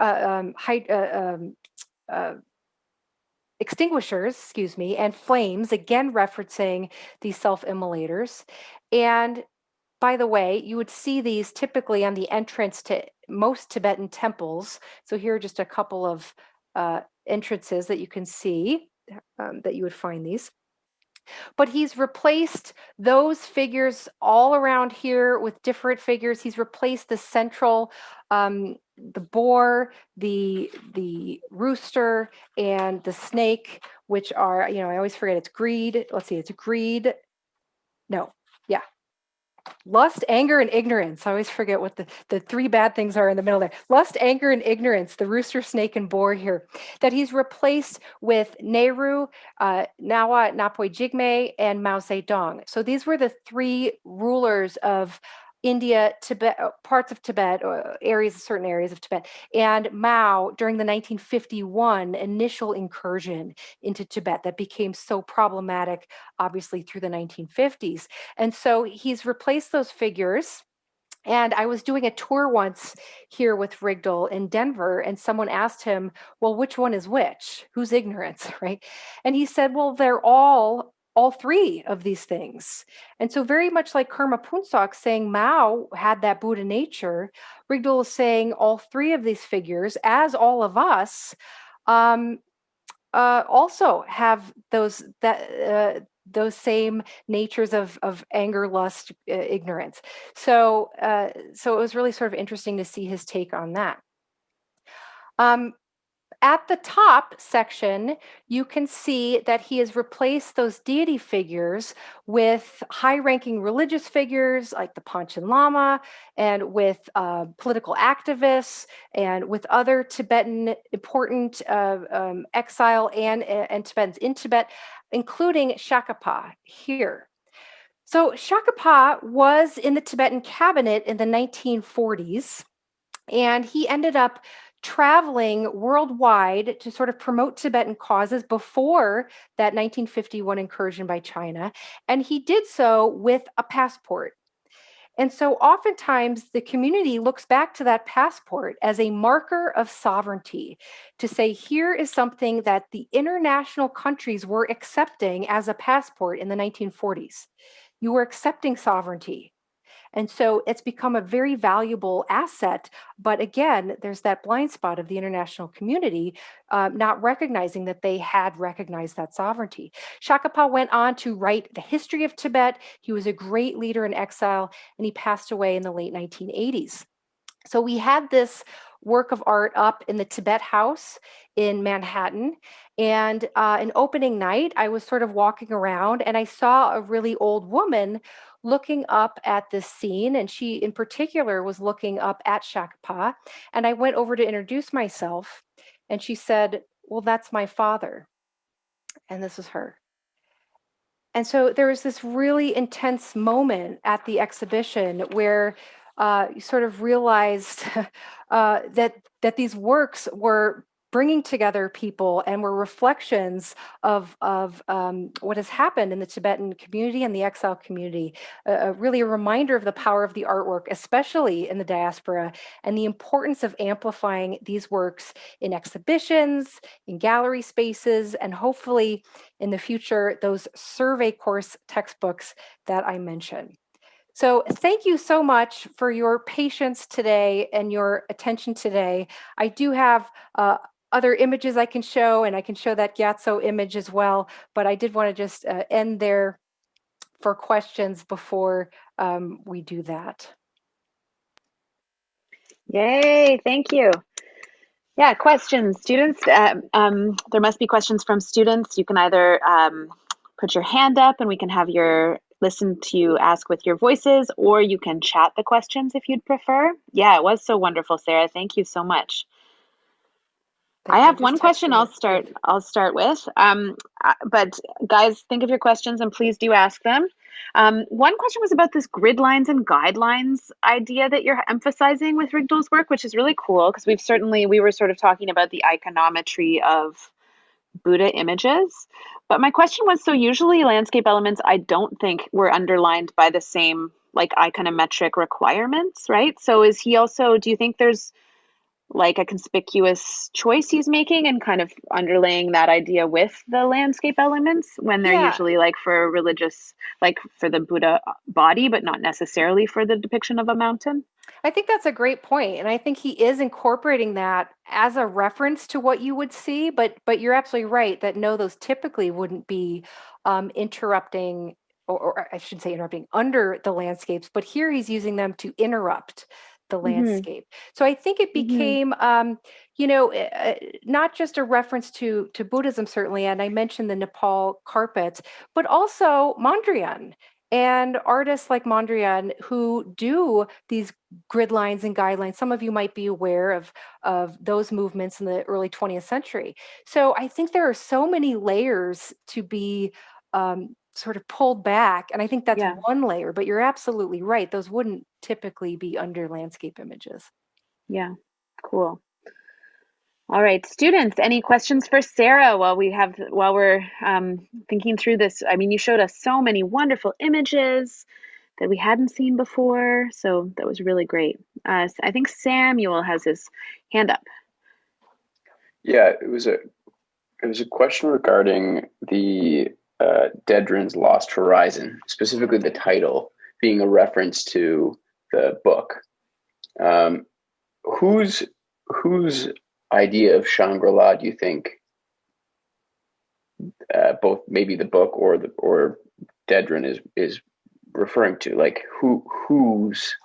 extinguishers, excuse me, and flames, again referencing these self-immolators. And by the way, you would see these typically on the entrance to most Tibetan temples. So here are just a couple of entrances that you can see that you would find these. But he's replaced those figures all around here with different figures. He's replaced the central, the boar, the rooster, and the snake, which are, I always forget, it's greed. Let's see, it's greed. No, yeah. Lust, anger, and ignorance. I always forget what the three bad things are in the middle there. Lust, anger, and ignorance, the rooster, snake, and boar here, that he's replaced with Nehru, Nawa, Napoi Jigme, and Mao Zedong. So these were the three rulers of India, Tibet, parts of Tibet, certain areas of Tibet, and Mao during the 1951 initial incursion into Tibet that became so problematic, obviously through the 1950s. And so he's replaced those figures. And I was doing a tour once here with Rigdl in Denver, and someone asked him, well, which one is which? Who's ignorance, right? And he said, well, they're all three of these things. And so very much like Karma Phuntsok saying Mao had that Buddha nature, Rigdl is saying all three of these figures, as all of us, also have those same natures of anger, lust, ignorance. So it was really sort of interesting to see his take on that. At the top section, you can see that he has replaced those deity figures with high-ranking religious figures like the Panchen Lama, and with political activists, and with other Tibetan important exile and Tibetans in Tibet, including Shakapa here. So Shakapa was in the Tibetan cabinet in the 1940s, and he ended up traveling worldwide to sort of promote Tibetan causes before that 1951 incursion by China. And he did so with a passport. And so oftentimes the community looks back to that passport as a marker of sovereignty, to say, here is something that the international countries were accepting as a passport in the 1940s. You were accepting sovereignty. And so it's become a very valuable asset. But again, there's that blind spot of the international community not recognizing that they had recognized that sovereignty. Shakapa went on to write the history of Tibet. He was a great leader in exile, and he passed away in the late 1980s. So we had this work of art up in the Tibet House in Manhattan. And an opening night, I was sort of walking around, and I saw a really old woman looking up at this scene. And she, in particular, was looking up at Shakapa. And I went over to introduce myself. And she said, well, that's my father. And this is her. And so there was this really intense moment at the exhibition where you sort of realized that these works were bringing together people and were reflections of what has happened in the Tibetan community and the exile community. Really a reminder of the power of the artwork, especially in the diaspora, and the importance of amplifying these works in exhibitions, in gallery spaces, and hopefully in the future, those survey course textbooks that I mentioned. So thank you so much for your patience today and your attention today. I do have other images I can show, and I can show that Gyatso image as well, but I did want to just end there for questions before we do that. Yay, thank you. Yeah, questions, students. There must be questions from students. You can either put your hand up and we can have your listen to you ask with your voices, or you can chat the questions if you'd prefer. Yeah, it was so wonderful, Sarah. Thank you so much. I Thank you. I'm have just one question texting I'll it. start I'll start with. But guys, think of your questions and please do ask them. One question was about this grid lines and guidelines idea that you're emphasizing with Rigdal's work, which is really cool because we were sort of talking about the iconometry of Buddha images. But my question was, so usually landscape elements I don't think were underlined by the same like iconometric requirements, right? So is he also, do you think there's like a conspicuous choice he's making and kind of underlaying that idea with the landscape elements when they're Yeah, usually like for religious, like for the Buddha body, but not necessarily for the depiction of a mountain? I think that's a great point, and I think he is incorporating that as a reference to what you would see. But you're absolutely right that no, those typically wouldn't be interrupting, or I should say interrupting under the landscapes. But here he's using them to interrupt the Mm-hmm. landscape. So I think it Mm-hmm. became, not just a reference to Buddhism certainly, and I mentioned the Nepal carpets, but also Mondrian. And artists like Mondrian who do these grid lines and guidelines. Some of you might be aware of those movements in the early 20th century. So I think there are so many layers to be sort of pulled back. And I think that's Yeah. one layer, but you're absolutely right. Those wouldn't typically be under landscape images. Yeah. Cool. All right, students, any questions for Sarah while we're thinking through this? I mean, you showed us so many wonderful images that we hadn't seen before, so that was really great. I think Samuel has his hand up. Yeah, it was a question regarding the Dedrin's Lost Horizon, specifically the title being a reference to the book. Um, whose whose idea of Shangri-La do you think both maybe the book or Dedrin is referring to? Like whose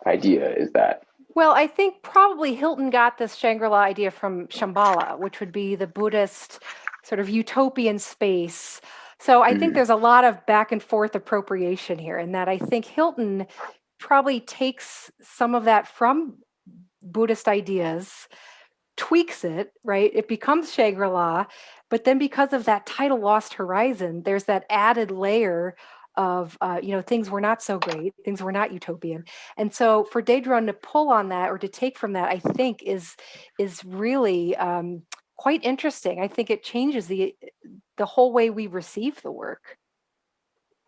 idea is that? Well, I think probably Hilton got this Shangri-La idea from Shambhala, which would be the Buddhist sort of utopian space. So I think Mm, there's a lot of back and forth appropriation here, in that I think Hilton probably takes some of that from Buddhist ideas, tweaks it, right? It becomes Shangri-La, but then because of that title Lost Horizon, there's that added layer of things were not so great, things were not utopian. And so for Daedron to pull on that or to take from that, I think is really quite interesting. I think it changes the whole way we receive the work.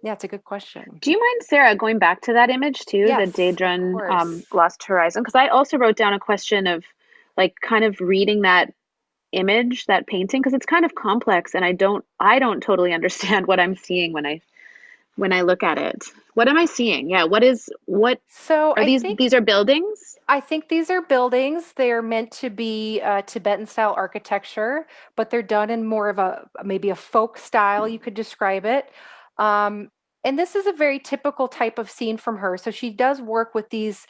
Yeah, it's a good question. Do you mind, Sarah, going back to that image too, the Yes, of Daedron course. Lost Horizon? Because I also wrote down a question of like kind of reading that image, that painting, because it's kind of complex, and I don't totally understand what I'm seeing when I look at it. What am I seeing? Yeah, what So are these? These are buildings? I think these are buildings. They are meant to be Tibetan style architecture, but they're done in more of a maybe a folk style, you could describe it. Um, and this is a very typical type of scene from her. So she does work with these,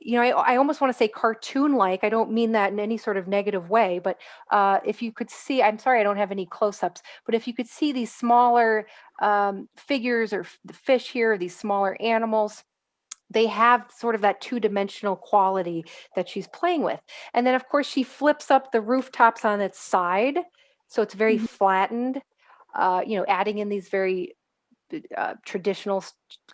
I almost want to say cartoon like. I don't mean that in any sort of negative way, but if you could see, I'm sorry, I don't have any close ups, but if you could see these smaller figures or the fish here, these smaller animals, they have sort of that two-dimensional quality that she's playing with. And then, of course, she flips up the rooftops on its side. So it's very Mhm. flattened, adding in these very traditional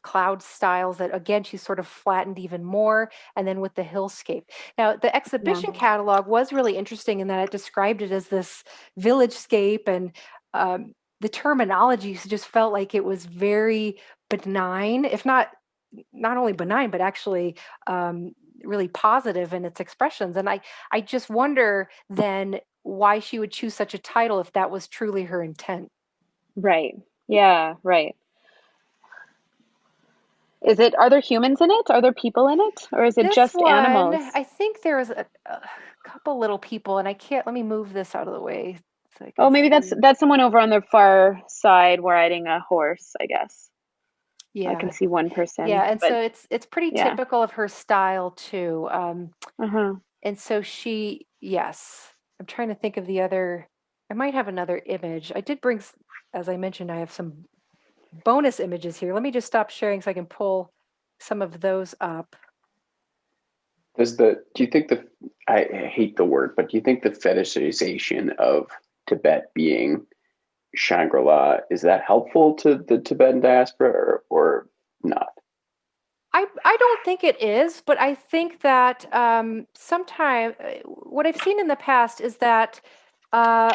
cloud styles that, again, she's sort of flattened even more. And then with the hillscape. Now, the Yeah, exhibition catalog was really interesting in that it described it as this village scape, and the terminology just felt like it was very benign, if not only benign, but actually really positive in its expressions. And I just wonder then why she would choose such a title if that was truly her intent. right. Yeah, right. Are there humans in it? Are there people in it? Or is it This just one, animals? I think there's a couple little people, and let me move this out of the way so I Oh, can maybe see. that's someone over on the far side riding a horse, I guess. I can Yeah. see one Yeah, person, and but so it's pretty yeah. typical of her style too. Uh-huh. And so yes, I'm trying to think of the other. I might have another image. I did bring, as I mentioned, I have some bonus images here. Let me just stop sharing so I can pull some of those up. Do you think I hate the word, but do you think the fetishization of Tibet being Shangri-La, is that helpful to the Tibetan diaspora or not? I don't think it is, but I think that sometimes what I've seen in the past is that uh,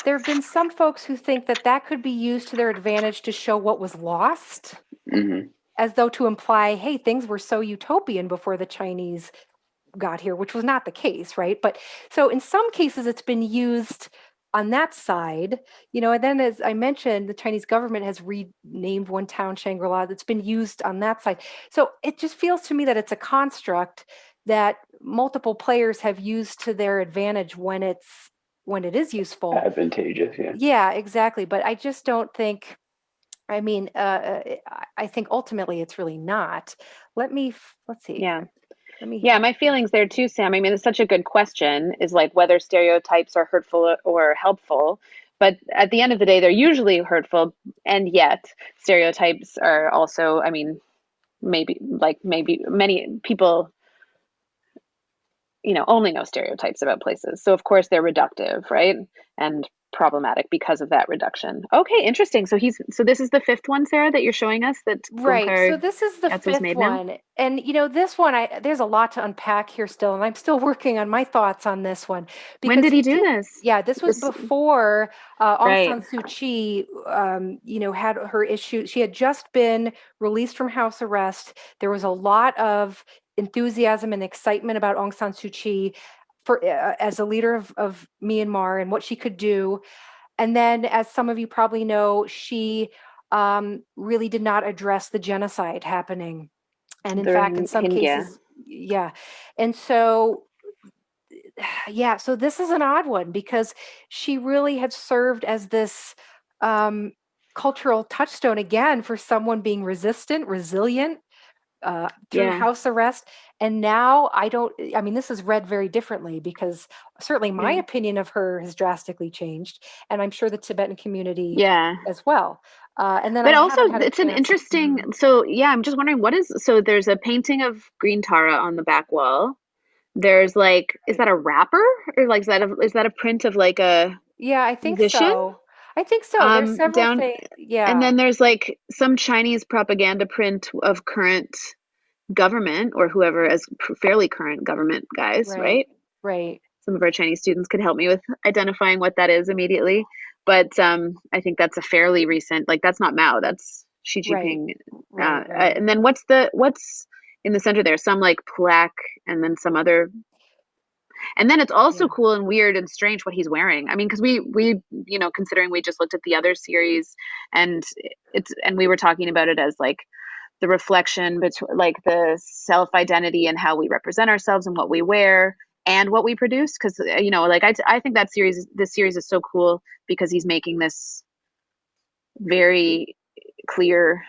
there have been some folks who think that that could be used to their advantage to show what was lost, Mm-hmm. as though to imply, hey, things were so utopian before the Chinese got here, which was not the case, right? But so in some cases, it's been used on that side, and then as I mentioned, the Chinese government has renamed one town Shangri-La that's been used on that side. So it just feels to me that it's a construct that multiple players have used to their advantage when it is useful. Advantageous, yeah. Yeah, exactly. But I just don't think, I mean, I think ultimately it's really not. Let's see. Yeah. Let me. Yeah, my feelings there too, Sam. I mean, it's such a good question, is like whether stereotypes are hurtful or helpful. But at the end of the day, they're usually hurtful, and yet stereotypes are also, I mean, maybe many people, only know stereotypes about places. So of course they're reductive, right? And problematic because of that reduction. Okay, interesting. So this is the fifth one, Sarah, that you're showing us that Right. So Gongkar this is the Gyatso's fifth made now. one. And this one there's a lot to unpack here still, and I'm still working on my thoughts on this one When because did he do this? yeah, this was This before Aung right. San Suu Kyi had her issue. She had just been released from house arrest. There was a lot of enthusiasm and excitement about Aung San Suu Kyi for as a leader of Myanmar and what she could do. And then, as some of you probably know, she really did not address the genocide happening. And in The fact, in some Rohingya. cases, yeah. And so, yeah, so this is an odd one because she really had served as this cultural touchstone again for someone being resistant, resilient, through Yeah. house arrest. And now I mean, this is read very differently because certainly my Yeah. opinion of her has drastically changed. And I'm sure the Tibetan community Yeah. as well. And then I But also, haven't had a it's an chance. interesting. Mhm. So, yeah, I'm just wondering so there's a painting of Green Tara on the back wall. There's like, is Right. that a rapper or like is that a print of like a Yeah, I think musician? so. I think so. There's several Down, things. and Yeah. then there's like some Chinese propaganda print of current government or whoever as fairly current government guys, Right. right? Right. Some of our Chinese students could help me with identifying what that is immediately. But I think that's a fairly recent, like that's not Mao, that's Xi Right. Jinping. Right. Right. And then what's in the center there? Some like plaque, and then some other. And then it's also Yeah. cool and weird and strange what he's wearing. I mean, because we considering we just looked at the other series, and we were talking about it as like the reflection between like the self identity and how we represent ourselves and what we wear and what we produce, because like I think this series is so cool because he's making this very clear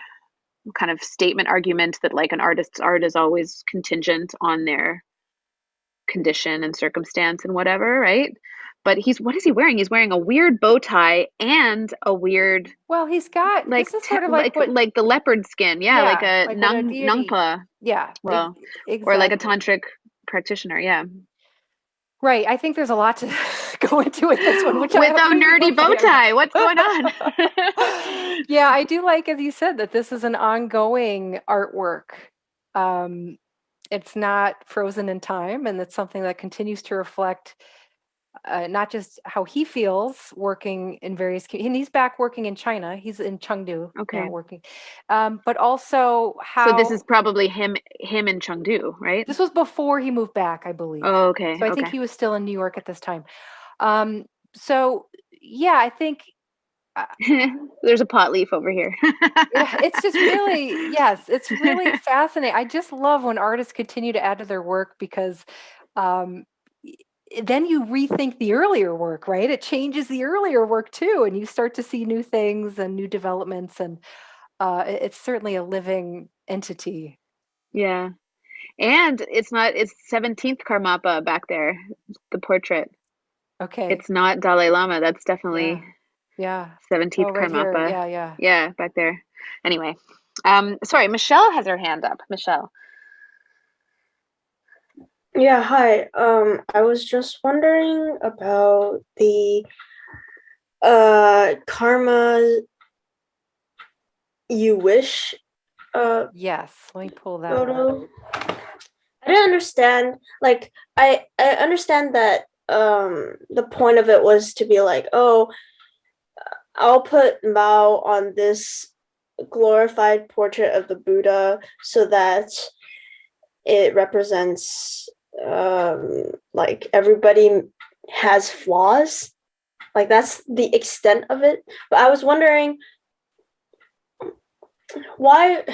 kind of statement argument that like an artist's art is always contingent on their condition and circumstance and whatever, right? But what is he wearing? He's wearing a weird bow tie and a weird Well, he's got like this is sort of like what, like the leopard skin, yeah, like yeah, a like what a deity. nungpa, Yeah, well, or like a exactly. tantric practitioner, yeah. Right. I think there's a lot to go into with this one, which With a maybe nerdy we'll bow play tie. What's out. going on? Yeah, I do like, as you said, that this is an ongoing artwork. Um, it's not frozen in time, and it's something that continues to reflect not just how he feels working in and he's back working in China. He's in Chengdu now Okay. working, but also So this is how probably him in Chengdu, right? this was before he moved back, I believe. Oh, okay. So I think Okay. he was still in New York at this time. Um, so yeah, I think There's a pot leaf over here. Yeah, it's just really, yes, it's really fascinating. I just love when artists continue to add to their work because um, then you rethink the earlier work, right? It changes the earlier work too, and you start to see new things and new developments, and it's certainly a living entity. Yeah. And it's 17th Karmapa back there, the portrait. Okay. It's not Dalai Lama. That's Yeah. definitely Yeah. 17th Oh, right here. Karmapa. Yeah. Yeah. Yeah, back there. Anyway, sorry, Michelle has her hand up. Michelle. Yeah, hi. I was just wondering about the karma you wish Yes. Let me pull that up. photo. I didn't understand. Like, I understand that the point of it was to be like, oh, I'll put Mao on this glorified portrait of the Buddha so that it represents like everybody has flaws. Like that's the extent of it. But I was wondering why,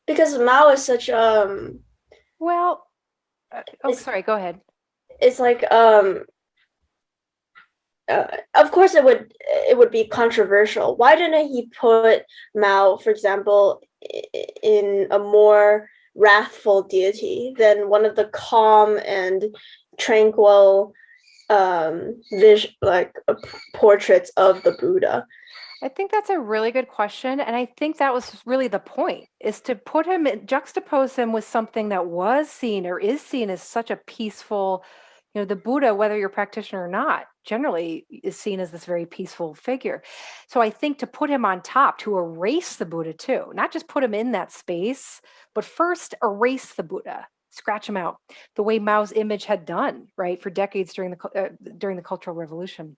because Mao is such Well, oh, it's sorry. Go ahead. it's like of course it would be controversial. Why didn't he put Mao, for example, in a more wrathful deity than one of the calm and tranquil like portraits of the Buddha? I think that's a really good question. And I think that was really the point, is to put him, juxtapose him with something that was seen or is seen as such a peaceful, the Buddha, whether you're a practitioner or not, generally is seen as this very peaceful figure. So I think to put him on top, to erase the Buddha too, not just put him in that space, but first erase the Buddha, scratch him out, the way Mao's image had done, right, for decades during the Cultural Revolution.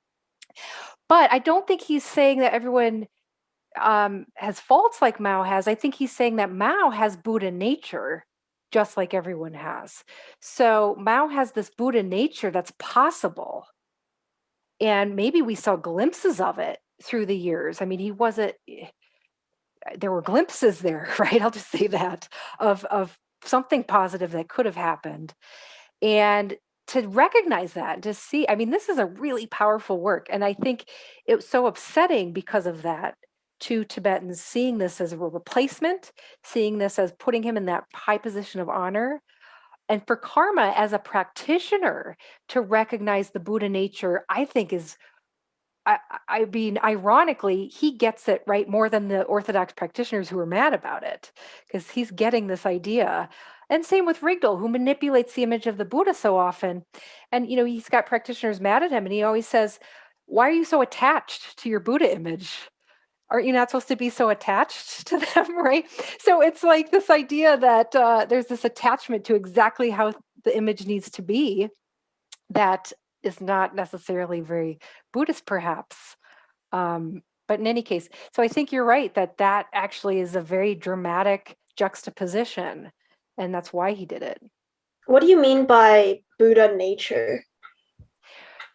But I don't think he's saying that everyone has faults like Mao has. I think he's saying that Mao has Buddha nature, just like everyone has. So Mao has this Buddha nature that's possible. And maybe we saw glimpses of it through the years. I mean, he wasn't, there were glimpses there, right? I'll just say that of something positive that could have happened. And to recognize that, to see, I mean, this is a really powerful work. And I think it was so upsetting because of that to Tibetans, seeing this as a replacement, seeing this as putting him in that high position of honor. And for karma as a practitioner to recognize the Buddha nature, I think is, I mean, ironically, he gets it right more than the Orthodox practitioners who are mad about it, because he's getting this idea. And same with Rigdl, who manipulates the image of the Buddha so often. And, he's got practitioners mad at him, and he always says, "Why are you so attached to your Buddha image? Aren't you not supposed to be so attached to them?" Right? So it's like this idea that there's this attachment to exactly how the image needs to be that is not necessarily very Buddhist, perhaps. But in any case, so I think you're right that that actually is a very dramatic juxtaposition, and that's why he did it. What do you mean by Buddha nature?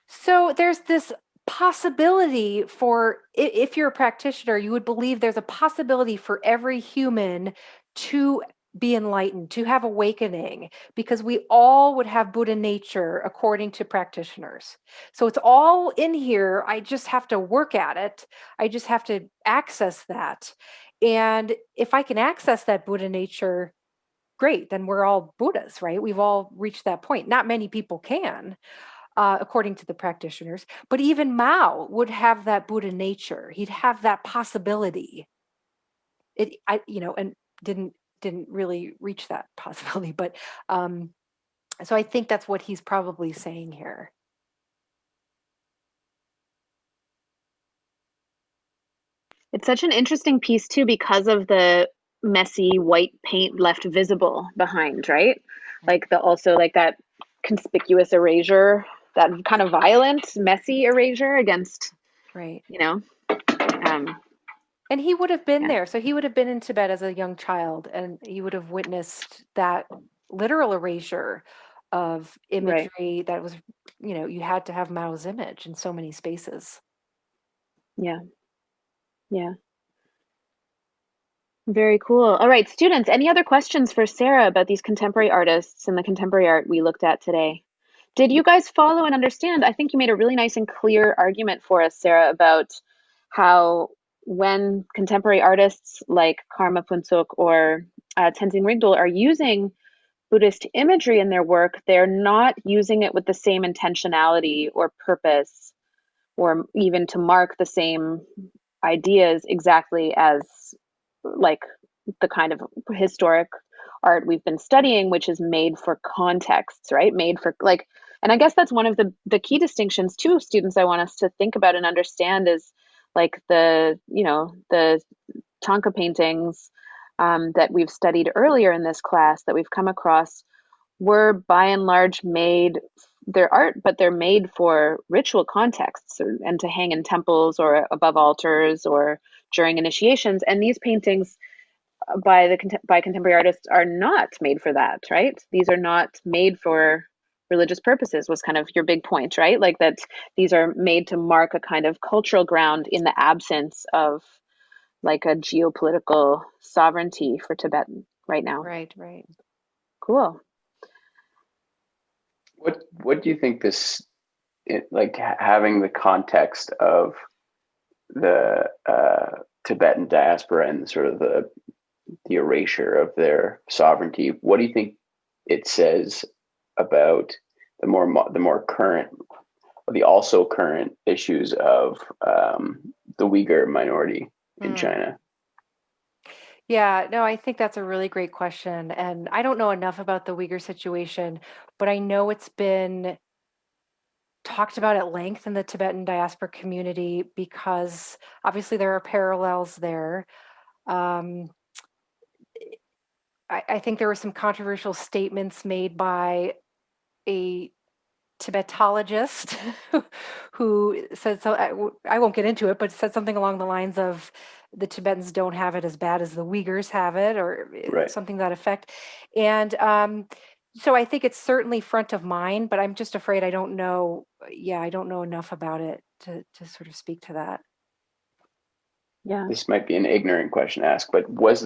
So there's this possibility for, if you're a practitioner, you would believe there's a possibility for every human to be enlightened, to have awakening, because we all would have Buddha nature according to practitioners. So it's all in here. I just have to work at it. I just have to access that. And if I can access that Buddha nature, great, then we're all Buddhas, right? We've all reached that point. Not many people can, according to the practitioners. But even Mao would have that Buddha nature. He'd have that possibility. And didn't really reach that possibility. But so I think that's what he's probably saying here. It's such an interesting piece too because of the messy white paint left visible behind, right? Like that conspicuous erasure, that kind of violent, messy erasure against, Right. Um, And he would have been yeah. there. So he would have been in Tibet as a young child, and he would have witnessed that literal erasure of imagery that was, you had to have Mao's image in so many spaces. Yeah. Yeah. Very cool. All right, students, any other questions for Sarah about these contemporary artists and the contemporary art we looked at today? Did you guys follow and understand? I think you made a really nice and clear argument for us, Sarah, about how when contemporary artists like Karma Phuntsok or Tenzing Rigdl are using Buddhist imagery in their work, they're not using it with the same intentionality or purpose or even to mark the same ideas exactly as like the kind of historic art we've been studying, which is made for contexts, right? Made for like, and I guess that's one of the key distinctions too, students, I want us to think about and understand is like the Thangka paintings that we've studied earlier in this class that we've come across were by and large made, they're art, but they're made for ritual contexts and to hang in temples or above altars or during initiations. And these paintings by contemporary artists are not made for that, right? These are not made for religious purposes, was kind of your big point, right? Like that these are made to mark a kind of cultural ground in the absence of like a geopolitical sovereignty for Tibet right now. Right, right. Cool. What do you think this, like having the context of the Tibetan diaspora and sort of the erasure of their sovereignty, what do you think it says about the more current, the also current issues of the Uyghur minority in China? Yeah, no, I think that's a really great question. And I don't know enough about the Uyghur situation, but I know it's been talked about at length in the Tibetan diaspora community because obviously there are parallels there. Um, I think there were some controversial statements made by a Tibetologist who said, so I won't get into it, but said something along the lines of the Tibetans don't have it as bad as the Uyghurs have it, or Right. something to that effect. And so I think it's certainly front of mind, but I'm just afraid I don't know. Yeah, I don't know enough about it to sort of speak to that. Yeah. This might be an ignorant question to ask, but were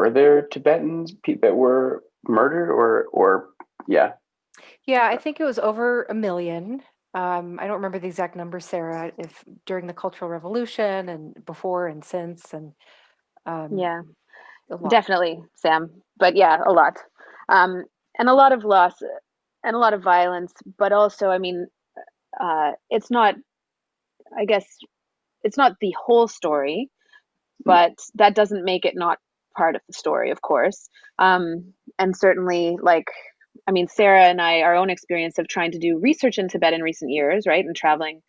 there Tibetans that were murdered or yeah? Yeah, I think it was over 1 million. I don't remember the exact number, Sarah, if during the Cultural Revolution and before and since, and Yeah, a lot. definitely, Sam. But yeah, a lot. And a lot of loss and a lot of violence, but also, I mean, it's not, I guess, it's not the whole story, but that doesn't make it not part of the story, of course. And certainly, like, I mean, Sarah and I, our own experience of trying to do research in Tibet in recent years, right, and traveling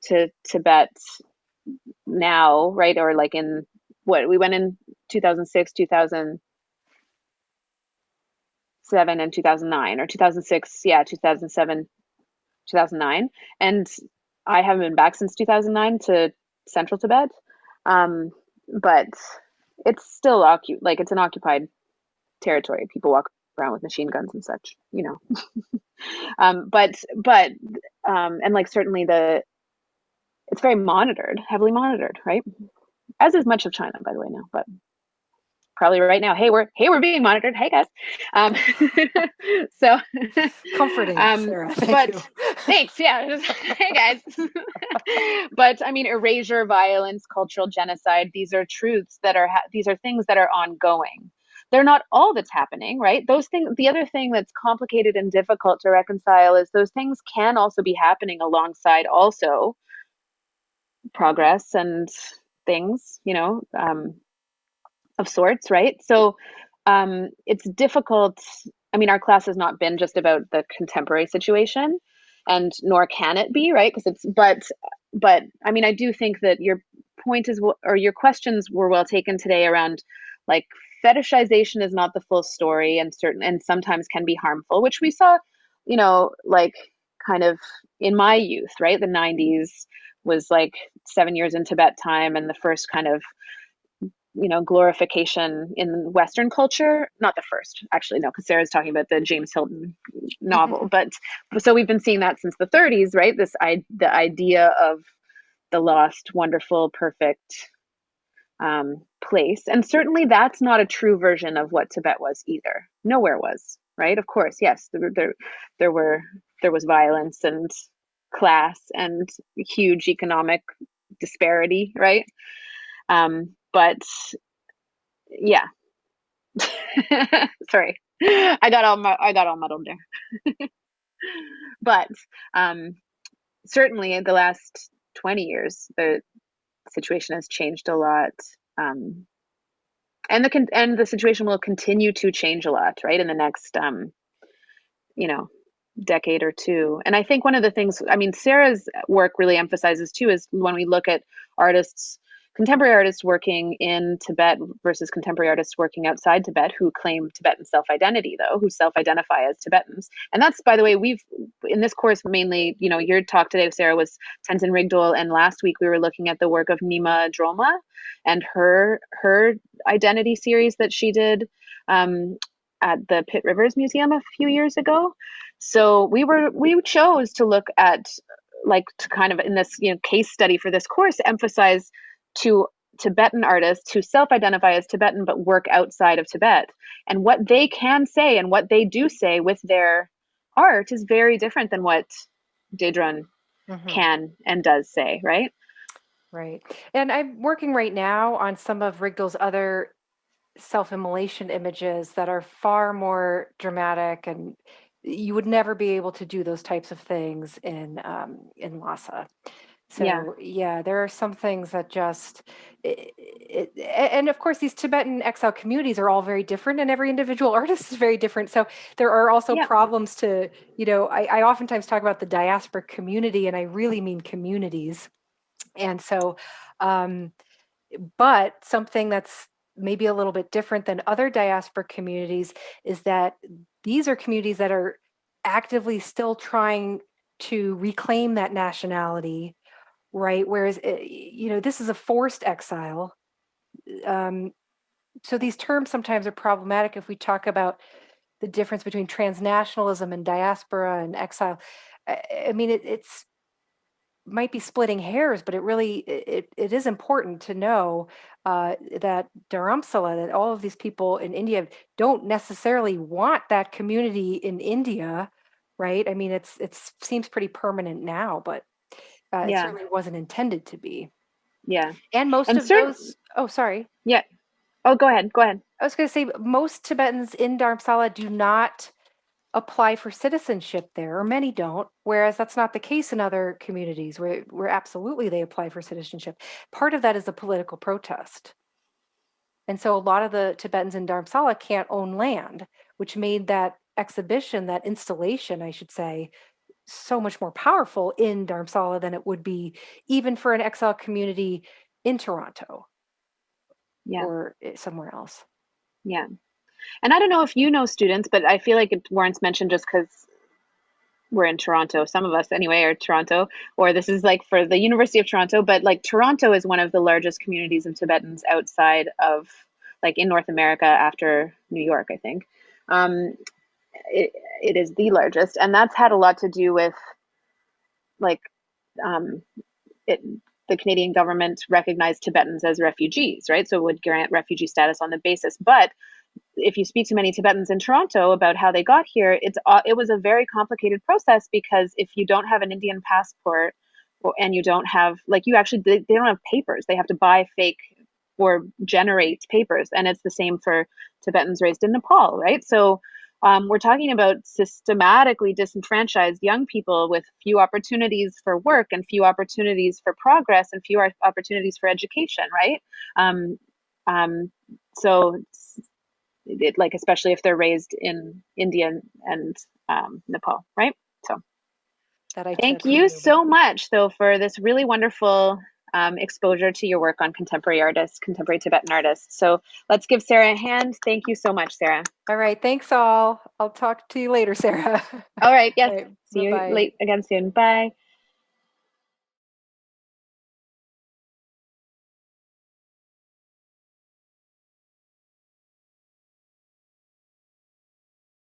to Tibet now, right, or like in what we went in 2006, 2007, and 2009, or 2006, yeah, 2007, 2009, and I haven't been back since 2009 to central Tibet, but it's still like it's an occupied territory. People walk around with machine guns and such, you know. But and like certainly it's very monitored, heavily monitored, right? As is much of China, by the way, now, but probably right now, hey, we're being monitored. Hey guys. So Comforting, Sarah. Thank but you. thanks, yeah. Hey guys. But I mean, erasure, violence, cultural genocide, these are truths that are these are things that are ongoing. They're not all that's happening, right? Those things, the other thing that's complicated and difficult to reconcile is those things can also be happening alongside also progress and things, you know, of sorts, right? So it's difficult. I mean, our class has not been just about the contemporary situation, and nor can it be, right? Because but I mean, I do think that your point is, or your questions were well taken today around like fetishization is not the full story, and sometimes can be harmful, which we saw, you know, like kind of in my youth, right? The 90s was like 7 years in Tibet time, and the first kind of glorification in Western culture. Not the first, actually, no, because Sarah's talking about the James Hilton novel. But so we've been seeing that since the 30s, right? The idea of the lost, wonderful, perfect place. And certainly that's not a true version of what Tibet was either. Nowhere was, right? Of course, yes, there was violence and class and huge economic disparity, right? But yeah. Sorry. I got all muddled there. But certainly in the last 20 years, the situation has changed a lot. And the situation will continue to change a lot, right? In the next decade or two. And I think one of the things, Sarah's work really emphasizes too, is when we look at contemporary artists working in Tibet versus contemporary artists working outside Tibet who claim Tibetan self-identity, though, who self-identify as Tibetans. And that's, by the way, in this course, mainly, your talk today, Sarah, was Tenzing Rigdl, and last week we were looking at the work of Nima Droma and her identity series that she did at the Pitt Rivers Museum a few years ago. So we chose to look at, to kind of in this case study for this course, emphasize to Tibetan artists who self-identify as Tibetan but work outside of Tibet, and what they can say and what they do say with their art is very different than what Dedrun can and does say, right? Right. And I'm working right now on some of Rigdl's other self-immolation images that are far more dramatic, and you would never be able to do those types of things in Lhasa. So yeah, there are some things that just, and of course these Tibetan exile communities are all very different, and every individual artist is very different. So there are also problems to, I oftentimes talk about the diaspora community, and I really mean communities. And so, but something that's maybe a little bit different than other diaspora communities is that these are communities that are actively still trying to reclaim that nationality, right? Whereas, this is a forced exile. So these terms sometimes are problematic if we talk about the difference between transnationalism and diaspora and exile. I mean, it's might be splitting hairs, but it is important to know that Dharamsala, that all of these people in India don't necessarily want that community in India, right? I mean, it seems pretty permanent now, but it certainly wasn't intended to be. Yeah. And most of those, oh, sorry. Yeah. Oh, go ahead. I was going to say, most Tibetans in Dharamsala do not apply for citizenship there, or many don't, whereas that's not the case in other communities where absolutely they apply for citizenship. Part of that is a political protest. And so a lot of the Tibetans in Dharamsala can't own land, which made that exhibition, that installation, I should say, so much more powerful in Dharamsala than it would be even for an exile community in Toronto or somewhere else. Yeah. And I don't know if you know students, but I feel like it warrants mention just because we're in Toronto. Some of us anyway are Toronto, or this is for the University of Toronto, but Toronto is one of the largest communities of Tibetans outside of in North America after New York, I think. It is the largest, and that's had a lot to do with the Canadian government recognized Tibetans as refugees, right? So it would grant refugee status on the basis. But if you speak to many Tibetans in Toronto about how they got here, it was a very complicated process, because if you don't have an Indian passport, and you don't have they don't have papers, they have to buy fake or generate papers, and it's the same for Tibetans raised in Nepal, right? So we're talking about systematically disenfranchised young people with few opportunities for work and few opportunities for progress and few opportunities for education, right? So especially if they're raised in India and Nepal, right? So thank you so much, though, for this really wonderful exposure to your work on contemporary Tibetan artists. So let's give Sarah a hand. Thank you so much, Sarah. All right. Thanks all. I'll talk to you later, Sarah. All right. Yes. All right, see you again soon. Bye.